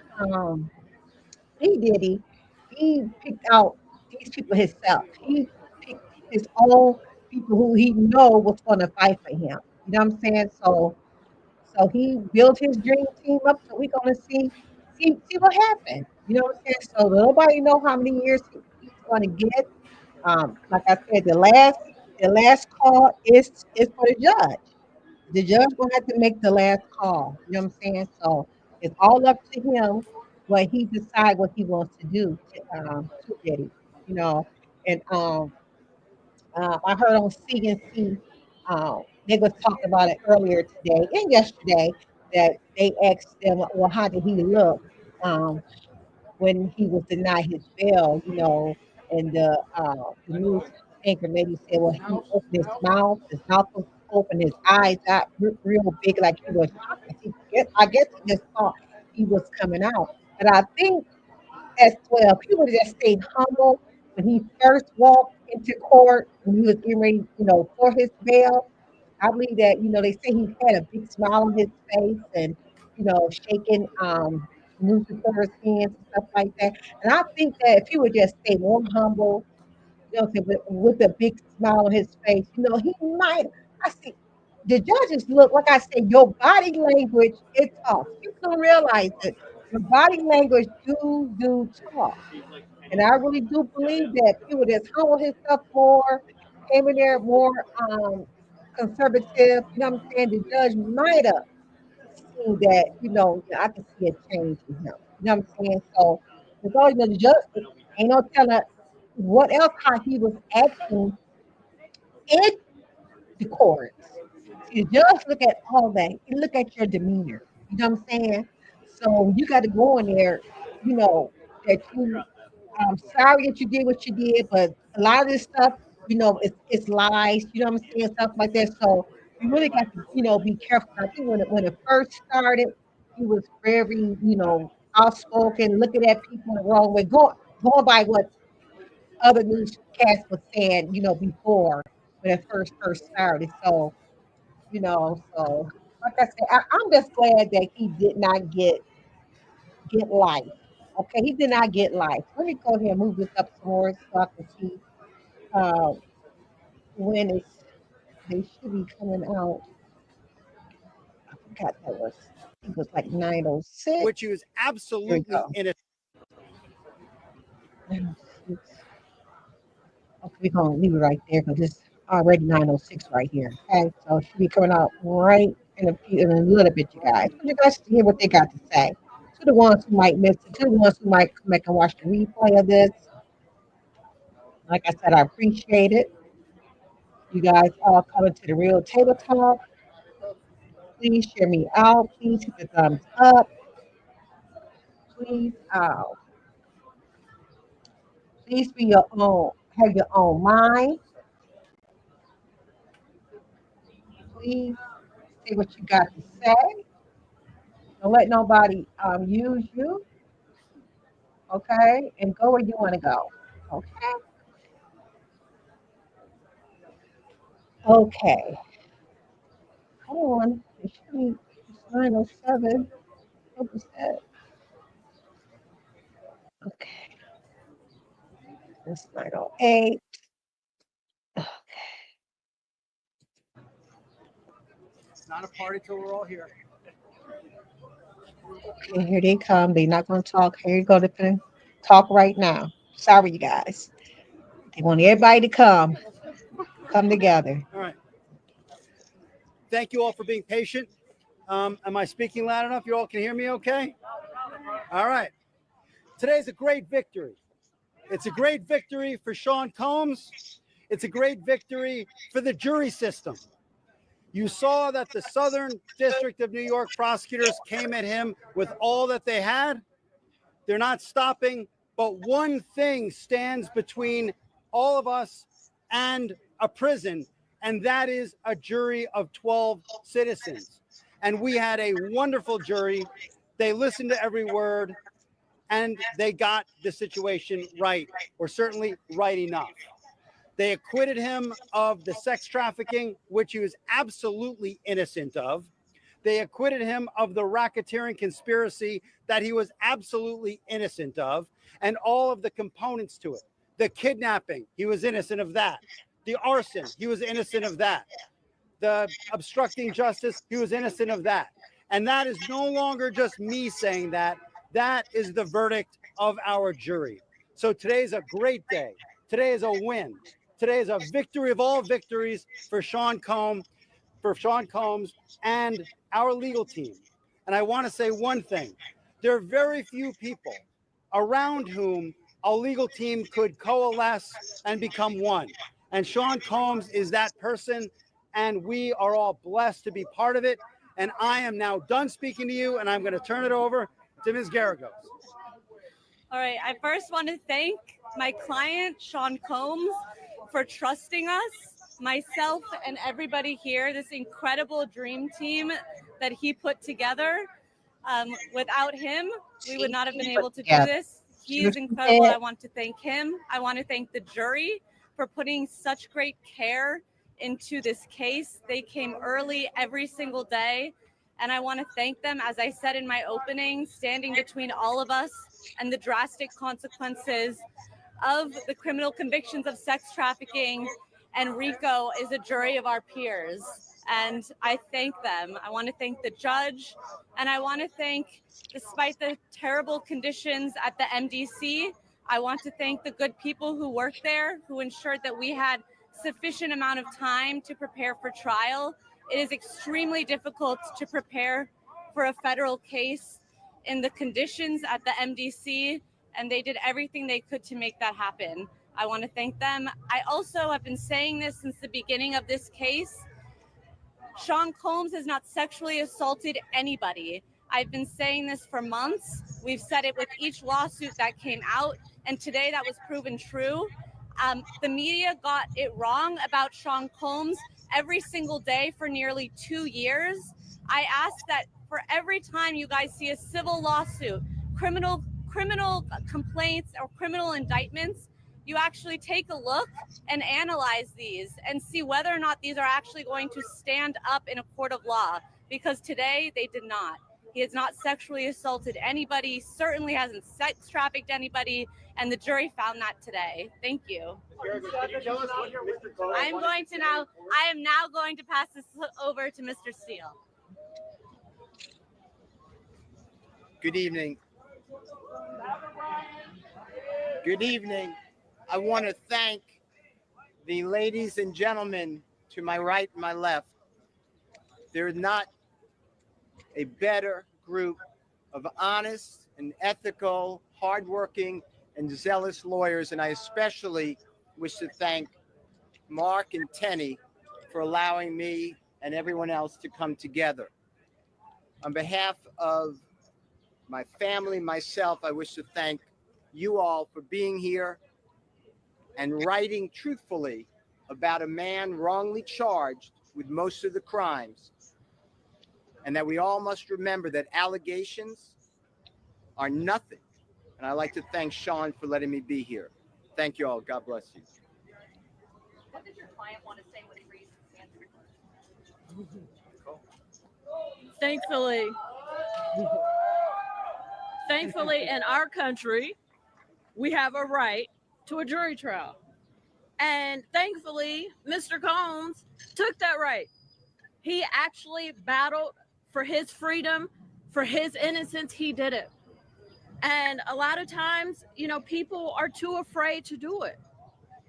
Diddy, he picked out these people himself. He picked his own people who he know was gonna fight for him. You know what I'm saying? So he built his dream team up. So we're gonna see what happened. You know what I'm saying? So nobody know how many years he's gonna get. Like I said, the last call is for the judge. The judge will have to make the last call. You know what I'm saying? So it's all up to him what he decide what he wants to do to Diddy. You know, and I heard on CNC they was talking about it earlier today and yesterday that they asked them, well, how did he look when he was denied his bail? And the news anchor maybe said, well, he opened his mouth was open, his eyes got real big, like he was shocked. I guess he just thought he was coming out. But I think as well, he would have just stayed humble when he first walked into court when he was getting ready, for his bail. I believe that, they say he had a big smile on his face and, shaking news reporters' hands and stuff like that. And I think that if he would just stay more humble, with a big smile on his face, he might. I see the judges look, like I said, your body language, it talks. People don't realize that your body language do talk. And I really do believe that he would just humble himself more, came in there more conservative. You know what I'm saying? The judge might have seen that, I can see a change in him. You know what I'm saying? So, because, the judge ain't no telling what else, how he was acting in the courts. See, the judge look at all that. He look at your demeanor. You know what I'm saying? So you got to go in there, that I'm sorry that you did what you did, but a lot of this stuff, it's lies, you know what I'm saying, stuff like that. So you really got to, be careful. I think when it first started, he was very, outspoken, looking at people the wrong way, going by what other newscasts was saying, before when it first started. So, so like I said, I'm just glad that he did not get life. Okay, he did not get life. Let me go ahead and move this up some more so I can see uh, when they should be coming out. I forgot it was like 9:06. Which he was absolutely innocent. 9:06. Okay, we're gonna leave it right there because it's already 9:06 right here. Okay, so it should be coming out right in a little bit, you guys. So you guys hear what they got to say. To the ones who might miss it, to the ones who might come back and watch the replay of this. Like I said, I appreciate it. You guys all coming to the Real Table Talk. Please share me out. Please hit the thumbs up. Please, please be your own. Have your own mind. Please say what you got to say. Don't let nobody use you. Okay, and go where you want to go. Okay. Okay. Come on. It should be 9:07. What was that? Okay. It's 9:08. It's not a party till we're all here. Okay, here they come. They're not going to talk. Here you go. They're going to talk right now. Sorry, you guys. They want everybody to come together. All right. Thank you all for being patient. Am I speaking loud enough? You all can hear me okay? All right. Today's a great victory. It's a great victory for Sean Combs. It's a great victory for the jury system. You saw that the Southern District of New York prosecutors came at him with all that they had. They're not stopping, but one thing stands between all of us and a prison, and that is a jury of 12 citizens. And we had a wonderful jury. They listened to every word, and they got the situation right, or certainly right enough. They acquitted him of the sex trafficking, which he was absolutely innocent of. They acquitted him of the racketeering conspiracy that he was absolutely innocent of, and all of the components to it. The kidnapping, he was innocent of that. The arson, he was innocent of that. The obstructing justice, he was innocent of that. And that is no longer just me saying that. That is the verdict of our jury. So today's a great day. Today is a win. Today is a victory of all victories for Sean Combs and our legal team. And I want to say one thing. There are very few people around whom a legal team could coalesce and become one. And Sean Combs is that person, and we are all blessed to be part of it. And I am now done speaking to you, and I'm going to turn it over to Ms. Garagos. All right. I first want to thank my client, Sean Combs, for trusting us, myself, and everybody here, this incredible dream team that he put together. Without him, we would not have been able to do this. He is incredible. I want to thank him. I want to thank the jury for putting such great care into this case. They came early every single day. And I want to thank them, as I said in my opening, standing between all of us and the drastic consequences of the criminal convictions of sex trafficking. And RICO is a jury of our peers. And I thank them. I want to thank the judge. And I want to thank, despite the terrible conditions at the MDC, I want to thank the good people who worked there, who ensured that we had sufficient amount of time to prepare for trial. It is extremely difficult to prepare for a federal case in the conditions at the MDC, and they did everything they could to make that happen. I want to thank them. I also have been saying this since the beginning of this case. Sean Combs has not sexually assaulted anybody. I've been saying this for months. We've said it with each lawsuit that came out, and today that was proven true. The media got it wrong about Sean Combs every single day for nearly 2 years. I ask that for every time you guys see a civil lawsuit, criminal complaints or criminal indictments, you actually take a look and analyze these and see whether or not these are actually going to stand up in a court of law, because today they did not. He has not sexually assaulted anybody, certainly hasn't sex trafficked anybody, and the jury found that today. Thank you. I am now going to pass this over to Mr. Steele. Good evening. Good evening. I want to thank the ladies and gentlemen to my right and my left. There's not a better group of honest and ethical, hardworking, and zealous lawyers, and I especially wish to thank Mark and Tenny for allowing me and everyone else to come together. On behalf of my family, myself, I wish to thank you all for being here and writing truthfully about a man wrongly charged with most of the crimes. and that we all must remember that allegations are nothing. And I'd like to thank Sean for letting me be here. Thank you all. God bless you. What did your client want to say when he raised his hand? Thankfully, in our country, we have a right to a jury trial. And thankfully, Mr. Combs took that right. He actually battled for his freedom, for his innocence. He did it. And a lot of times, you know, people are too afraid to do it.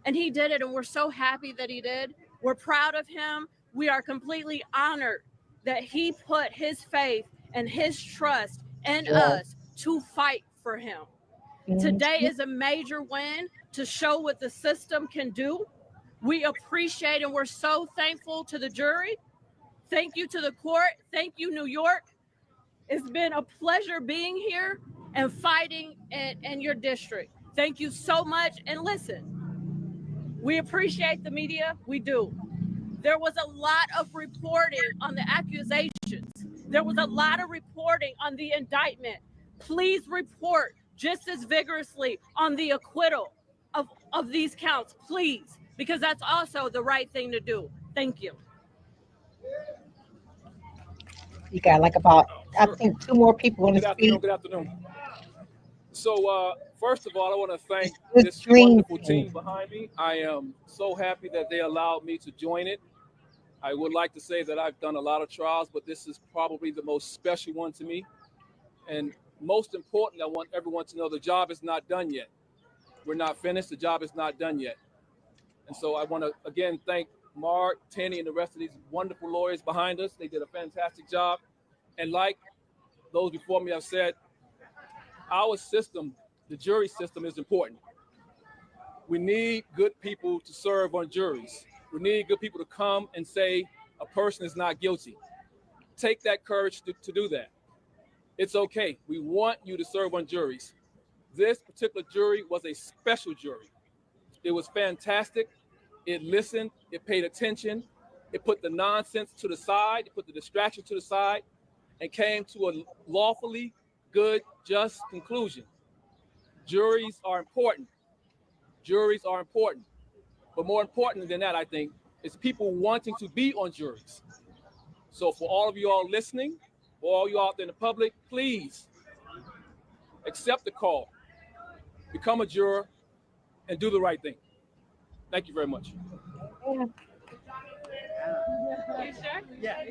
And he did it. And we're so happy that he did. We're proud of him. We are completely honored that he put his faith and his trust in us to fight for him. Today is a major win to show what the system can do. We appreciate and we're so thankful to the jury. Thank you to the court. Thank you, New York. It's been a pleasure being here and fighting in your district. Thank you so much. And listen, we appreciate the media. We do. There was a lot of reporting on the accusations. There was a lot of reporting on the indictment. Please report just as vigorously on the acquittal of these counts, please, because that's also the right thing to do. Thank you. You got like about, I think, 2 more people want to speak. Good afternoon. So, first of all, I want to thank Good this dream wonderful team. team behind me. I am so happy that they allowed me to join it. I would like to say that I've done a lot of trials, but this is probably the most special one to me. And most important, I want everyone to know the job is not done yet. We're not finished. The job is not done yet. And so I want to, again, thank Mark, Tenny, and the rest of these wonderful lawyers behind us. They did a fantastic job. And like those before me have said, our system, the jury system, is important. We need good people to serve on juries. We need good people to come and say a person is not guilty. Take that courage to do that. It's okay. We want you to serve on juries. This particular jury was a special jury. It was fantastic. It listened. It paid attention. It put the nonsense to the side. It put the distraction to the side and came to a lawfully good, just conclusion. Juries are important. Juries are important. But more important than that, I think, is people wanting to be on juries. So for all of you all listening, for all you out there in the public, please accept the call, become a juror, and do the right thing. Thank you very much. You sure? Yeah.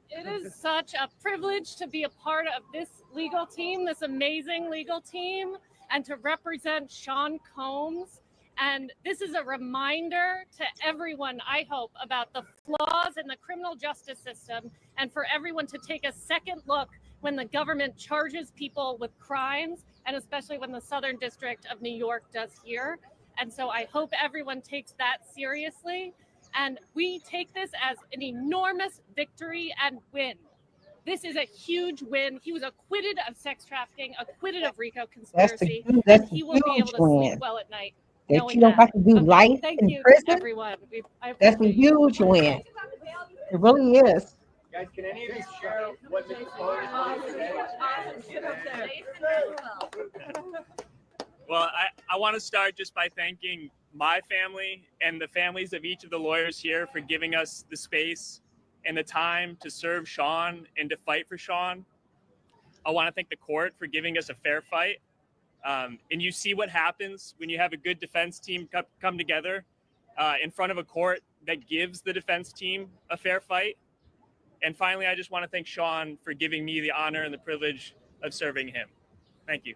It is such a privilege to be a part of this legal team, this amazing legal team, and to represent Sean Combs. And this is a reminder to everyone, I hope, about the flaws in the criminal justice system, and for everyone to take a second look when the government charges people with crimes, and especially when the Southern District of New York does here. And so I hope everyone takes that seriously. And we take this as an enormous victory and win. This is a huge win. He was acquitted of sex trafficking, acquitted of RICO conspiracy, and he will be able to sleep well at night. That you don't have to do life Thank in you, prison. everyone. That's a huge win. It really is. Guys, can any of you share what the proposal is today? Well, I want to start just by thanking my family and the families of each of the lawyers here for giving us the space and the time to serve Sean and to fight for Sean. I want to thank the court for giving us a fair fight. And you see what happens when you have a good defense team come together in front of a court that gives the defense team a fair fight. And finally, I just want to thank Sean for giving me the honor and the privilege of serving him. Thank you.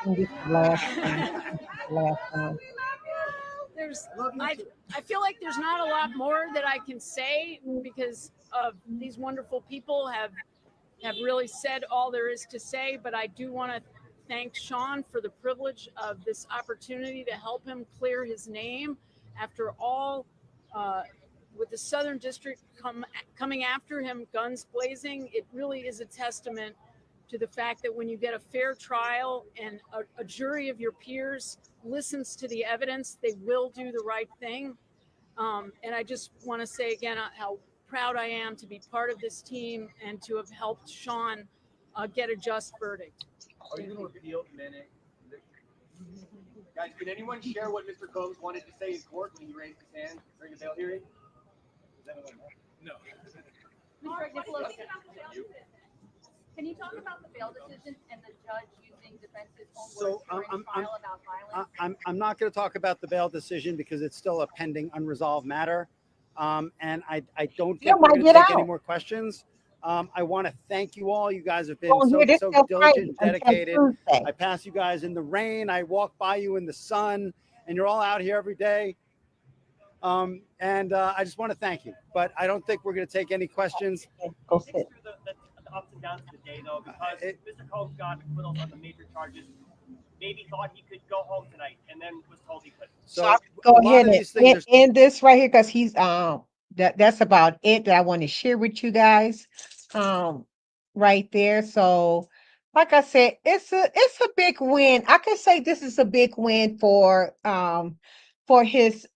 I feel like there's not a lot more that I can say because of these wonderful people have really said all there is to say, but I do want to thank Sean for the privilege of this opportunity to help him clear his name after all, with the Southern District coming after him, guns blazing. It really is a testament to the fact that when you get a fair trial and a jury of your peers listens to the evidence, they will do the right thing. And I just want to say again how proud I am to be part of this team and to have helped Sean get a just verdict. Are you going to appeal minute? Guys, can anyone share what Mr. Combs wanted to say in court when he raised his hand during the bail hearing? No. Can you talk about the bail decision and the judge using defense's own So words during trial about violence? I'm not going to talk about the bail decision because it's still a pending unresolved matter. And I don't think we're going to take any more questions. I want to thank you all. You guys have been so diligent and dedicated. I pass you guys in the rain. I walk by you in the sun, and you're all out here every day. And I just want to thank you. But I don't think we're going to take any questions. Go sit. The ups and downs of the day, though, because Mr. Combs got acquittals on the major charges. Maybe thought he could go home tonight, and then was told he couldn't. So go ahead and end this right here because he's that's about it that I want to share with you guys right there. So like I said, it's a big win. I can say this is a big win for his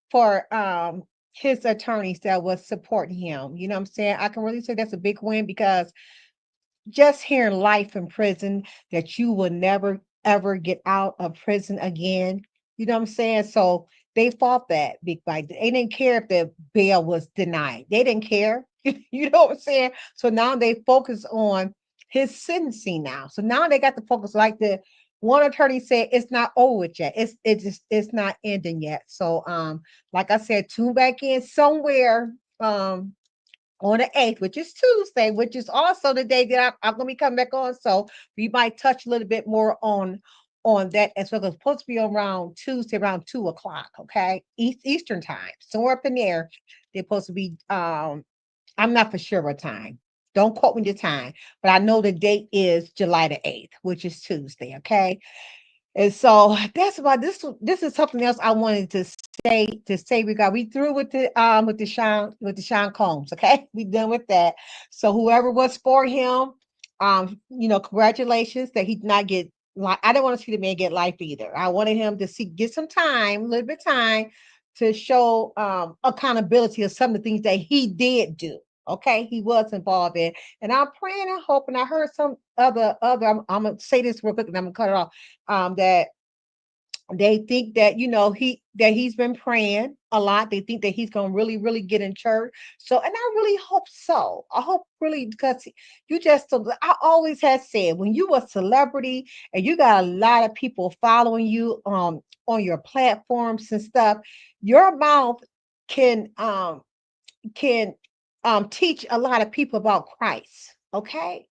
attorneys that was supporting him. You know what I'm saying? I can really say that's a big win because just hearing life in prison, that you will never ever get out of prison again. You know what I'm saying? So they fought that big fight. They didn't care if the bail was denied. They didn't care. You know what I'm saying? So now they focus on his sentencing now. So now they got to focus, like the one attorney said, it's not over yet. It's not ending yet. So like I said, tune back in somewhere on the 8th, which is Tuesday, which is also the day that I'm going to be coming back on. So we might touch a little bit more on that as well. It's supposed to be around Tuesday, around 2:00, okay? Eastern time. Somewhere up in there. They're supposed to be, I'm not for sure what time. Don't quote me the time, but I know the date is July the 8th, which is Tuesday, okay? And so that's about this. This is something else I wanted to say. We through with the Sean Combs. Okay, we done with that. So whoever was for him, congratulations that he did not get like. I didn't want to see the man get life either. I wanted him to get some time, a little bit of time, to show accountability of some of the things that he did do. Okay, he was involved in, and I'm praying and hoping. I heard some other. I'm gonna say this real quick, and I'm gonna cut it off. That they think that he's been praying a lot. They think that he's gonna really, really get in church. So, and I really hope so. I hope really because I always have said when you a celebrity and you got a lot of people following you on your platforms and stuff, your mouth can teach a lot of people about Christ. Okay.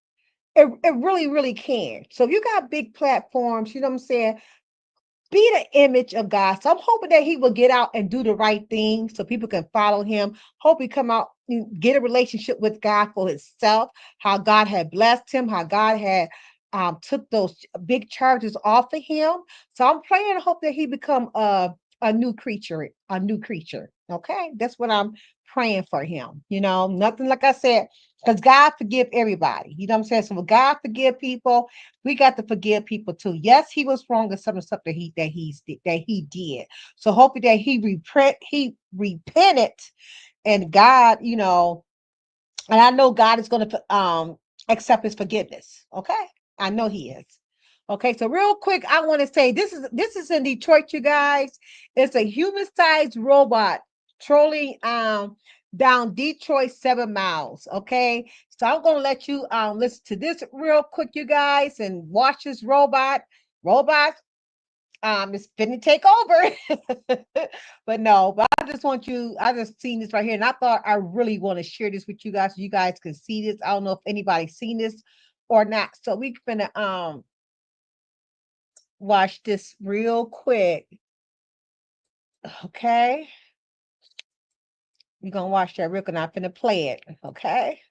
It really, really can. So if you got big platforms, you know what I'm saying? Be the image of God. So I'm hoping that he will get out and do the right thing so people can follow him. Hope he come out and get a relationship with God for himself, how God had blessed him, how God had took those big charges off of him. So I'm praying and hope that he become a new creature, Okay. That's what I'm praying for him. Nothing like I said, because God forgive everybody. You know what I'm saying? So when God forgive people, we got to forgive people too. Yes, he was wrong in some of the stuff that he did. So hopefully that he repented, and God, and I know God is going to accept his forgiveness. Okay, I know he is. Okay, so real quick, I want to say this is in Detroit, you guys. It's a human-sized robot trolling down Detroit 7 miles. Okay, so I'm gonna let you listen to this real quick, you guys, and watch this robot. It's finna take over. But I just seen this right here, and I thought I really want to share this with you guys so you guys can see this. I don't know if anybody's seen this or not. So we finna watch this real quick. Okay. We're gonna watch that real quick, and I'm finna play it. Okay.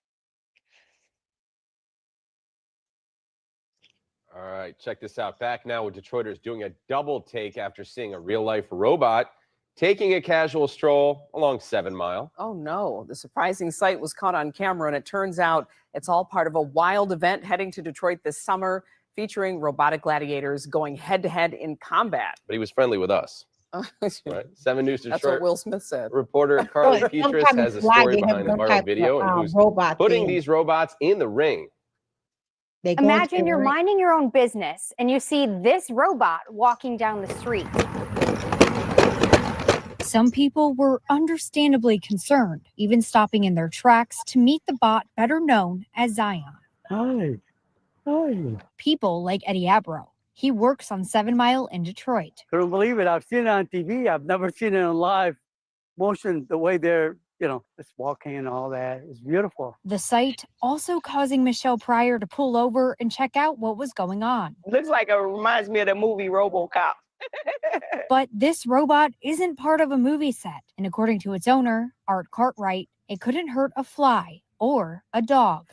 All right, check this out. Back now with Detroiters doing a double take after seeing a real-life robot taking a casual stroll along 7 Mile. Oh no, the surprising sight was caught on camera, and it turns out it's all part of a wild event heading to Detroit this summer, featuring robotic gladiators going head-to-head in combat. But he was friendly with us. Right? 7 News That's Detroit what Will Smith said. reporter Carly Petrus has a story behind the viral video and who's putting these robots in the ring. Imagine you're minding your own business and you see this robot walking down the street. Some people were understandably concerned, even stopping in their tracks to meet the bot better known as Zion. Hi. Hi. People like Eddie Abro. He works on 7 Mile in Detroit. Couldn't believe it. I've seen it on TV. I've never seen it in live motion, the way they're, it's walking and all that. It's beautiful. The sight also causing Michelle Pryor to pull over and check out what was going on. Looks like it reminds me of the movie RoboCop. But this robot isn't part of a movie set. And according to its owner, Art Cartwright, it couldn't hurt a fly or a dog.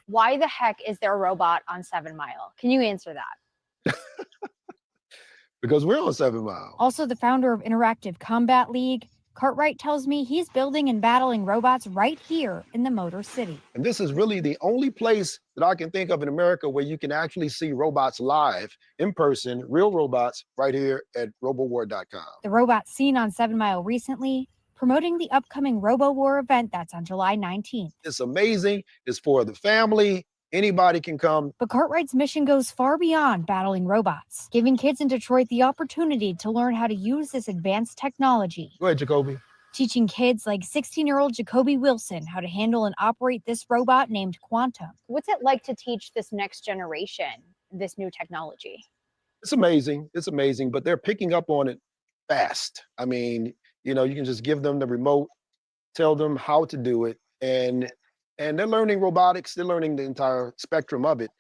Why the heck is there a robot on 7 Mile? Can you answer that? Because we're on 7 Mile. Also the founder of Interactive Combat League, Cartwright tells me he's building and battling robots right here in the Motor City. And this is really the only place that I can think of in America where you can actually see robots live, in person, real robots, right here at robowar.com. The robot seen on 7 Mile recently, promoting the upcoming RoboWar event that's on July 19th. It's amazing. It's for the family. Anybody can come. But Cartwright's mission goes far beyond battling robots, giving kids in Detroit the opportunity to learn how to use this advanced technology. Go ahead, Jacoby. Teaching kids like 16-year-old Jacoby Wilson how to handle and operate this robot named Quantum. What's it like to teach this next generation this new technology? It's amazing. It's amazing, but they're picking up on it fast. I mean, you can just give them the remote, tell them how to do it, and they're learning robotics. They're learning the entire spectrum of it.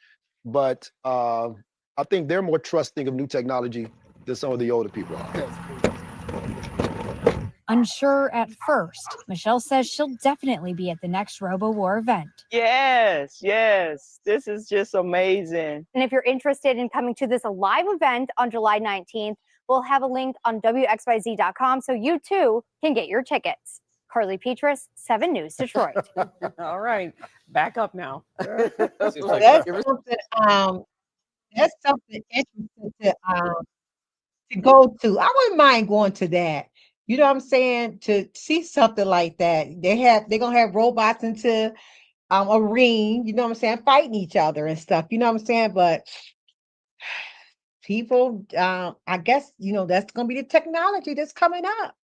But I think they're more trusting of new technology than some of the older people are. Unsure at first, Michelle says she'll definitely be at the next RoboWar event. Yes, this is just amazing. And if you're interested in coming to this live event on July 19th, we'll have a link on WXYZ.com so you too can get your tickets. Carly Petrus, 7 News Detroit. All right, back up now. That's something interesting to go to. I wouldn't mind going to that. You know what I'm saying? To see something like that. They're gonna have robots into a ring, you know what I'm saying, fighting each other and stuff. You know what I'm saying? But people, I guess, that's gonna be the technology that's coming up.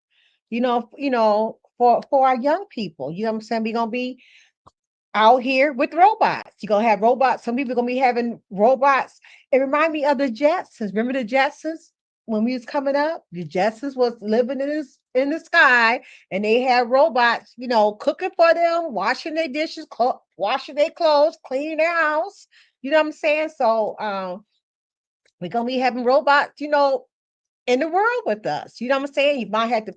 For our young people, you know what I'm saying? We're gonna be out here with robots. You're gonna have robots. Some people are gonna be having robots. It reminds me of the Jetsons. Remember the Jetsons when we was coming up? The Jetsons was living in the sky, and they had robots, cooking for them, washing their dishes, washing their clothes, cleaning their house. You know what I'm saying? So we're gonna be having robots, in the world with us. You know what I'm saying? You might have to,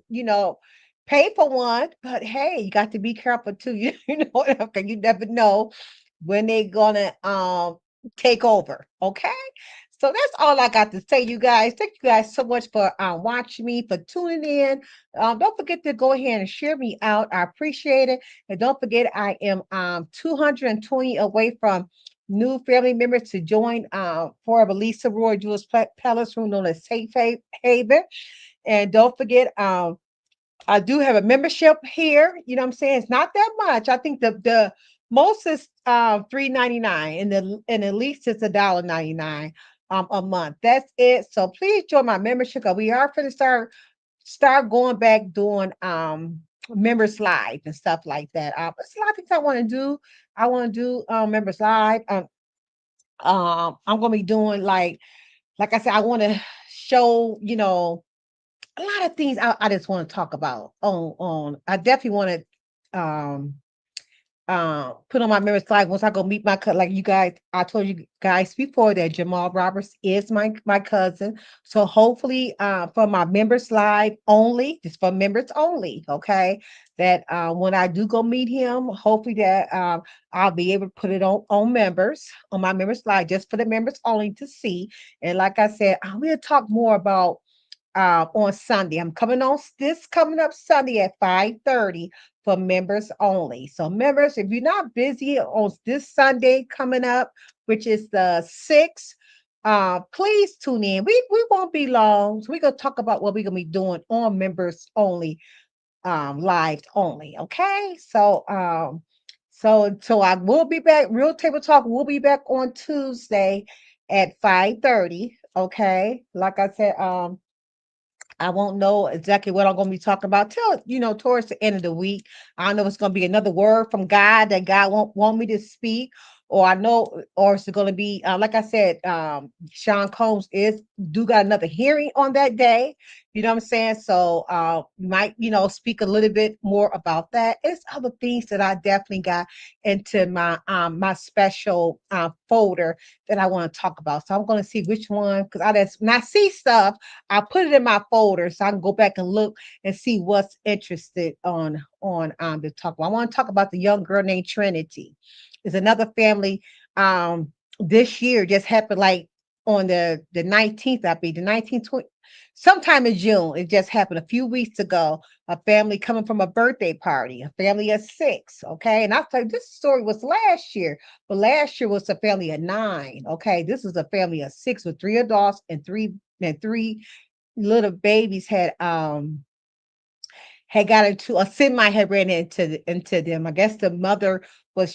pay for one, but hey, you got to be careful too. You never know when they're gonna take over. Okay. So that's all I got to say, you guys. Thank you guys so much for watching me, for tuning in. Don't forget to go ahead and share me out. I appreciate it. And don't forget, I am 220 away from new family members to join for Lisa Roy Jules Palace Room, known as Safe Haven. And don't forget, I do have a membership here. You know what I'm saying? It's not that much. I think the most is $3.99 and the least is $1.99 a month. That's it. So please join my membership, because we are going to start going back doing members live and stuff like that. There's a lot of things I want to do. I want to do members live. I'm going to be doing like I said, I want to show, a lot of things I just want to talk about on I definitely want to put on my members live once I go meet my cousin. Like you guys, I told you guys before that Jamal Roberts is my cousin. So hopefully for my members live only, just for members only, okay, that when I do go meet him, hopefully that I'll be able to put it on my members live, just for the members only to see. And like I said, I will talk more about on Sunday. I'm coming on this coming up Sunday at 5:30 for members only. So members, if you're not busy on this Sunday coming up, which is the 6th, please tune in. We won't be long. So we're gonna talk about what we're gonna be doing on members only, live only. Okay. So I will be back. Real Table Talk will be back on Tuesday at 5:30. Okay. Like I said, I won't know exactly what I'm going to be talking about till, towards the end of the week. I don't know if it's going to be another word from God that God won't want me to speak, or I know, or it's going to be, like I said, Sean Combs do got another hearing on that day. You know what I'm saying? So might, speak a little bit more about that. It's other things that I definitely got into my my special folder that I want to talk about. So I'm going to see which one, because when I see stuff, I put it in my folder so I can go back and look and see what's interested on the talk about. I want to talk about the young girl named Trinity. There's another family this year just happened, like on the 19th, I believe, the 19th, 20, sometime in June. It just happened a few weeks ago. A family coming from a birthday party, a family of 6. Okay. And I thought this story was last year, but last year was a family of 9. Okay. This is a family of 6 with 3 adults and three little babies had got into a semi, had ran into them. I guess the driver was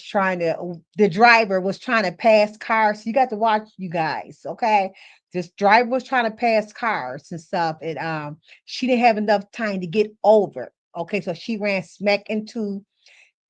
trying to pass cars. So you got to watch, you guys. Okay. This driver was trying to pass cars and stuff. And she didn't have enough time to get over. Okay. So she ran smack into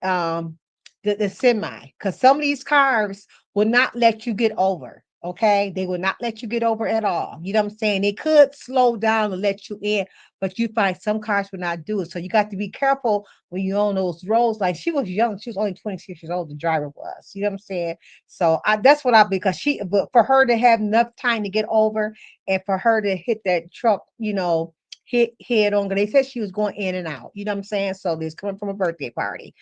the semi, because some of these cars will not let you get over. Okay, they will not let you get over at all. You know what I'm saying? They could slow down and let you in, but you find some cars will not do it. So you got to be careful when you're on those roads. Like, she was young; she was only 26 years old. The driver was. You know what I'm saying? So that's what but for her to have enough time to get over, and for her to hit that truck, hit head on. They said she was going in and out. You know what I'm saying? So this coming from a birthday party.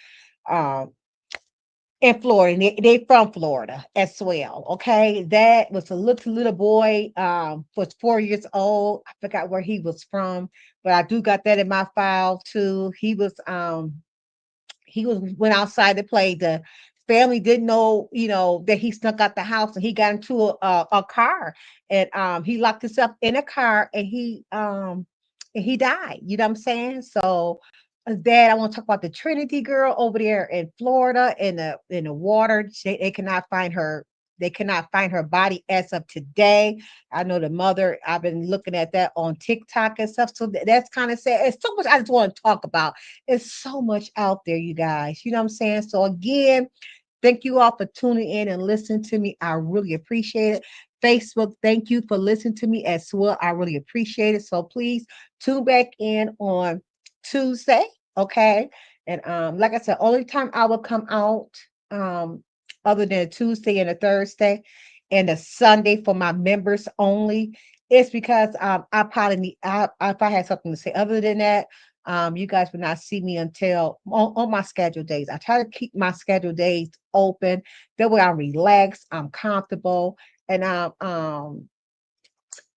In Florida, and they from Florida as well. Okay, that was a little boy, was 4 years old. I forgot where he was from, but I do got that in my file too. He went outside to play. The family didn't know, that he snuck out the house, and he got into a car, and he locked himself in a car, and he died. You know what I'm saying? So Dad, I want to talk about the Trinity girl over there in Florida in the water. They cannot find her. They cannot find her body as of today. I know the mother. I've been looking at that on TikTok and stuff. So that's kind of sad. It's so much I just want to talk about. It's so much out there, you guys. You know what I'm saying? So again, thank you all for tuning in and listening to me. I really appreciate it. Facebook, thank you for listening to me as well. I really appreciate it. So please tune back in on Tuesday. Okay. And like I said, only time I will come out other than a Tuesday and a Thursday and a Sunday for my members only is because I probably need if I had something to say. Other than that, you guys will not see me until on my scheduled days. I try to keep my scheduled days open. That way I'm relaxed, I'm comfortable, and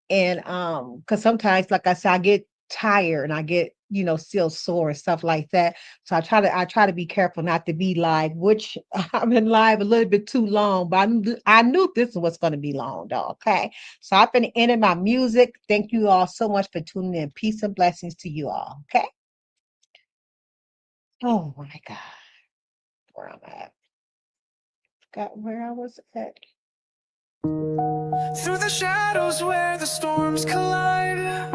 because sometimes, like I said, I get tired and I get still sore and stuff like that. So I try to be careful not to be live, which I've been live a little bit too long, but I knew this was going to be long though. Okay, so I've been ending my music. Thank you all so much for tuning in. Peace and blessings to you all. Okay. Oh my God, where I'm at? Forgot where I was at. Through the shadows where the storms collide,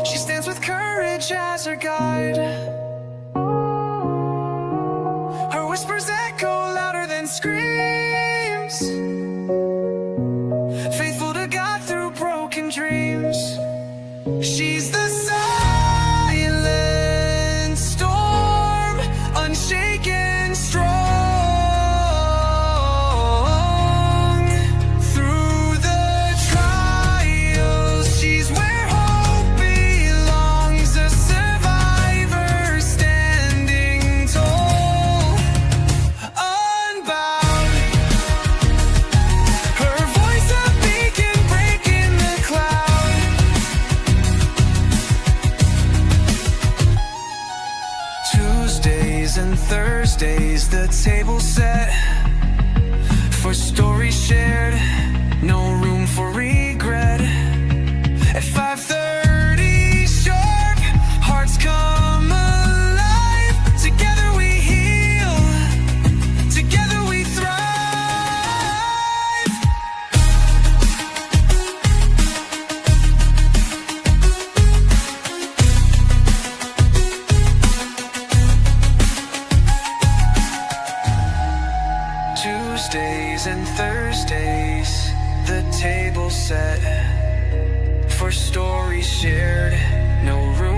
she stands with courage as her guide. Her whispers echo louder than screams, faithful to God through broken dreams. She's the silent storm, unshaken, strong. Through the trials set for stories shared. No room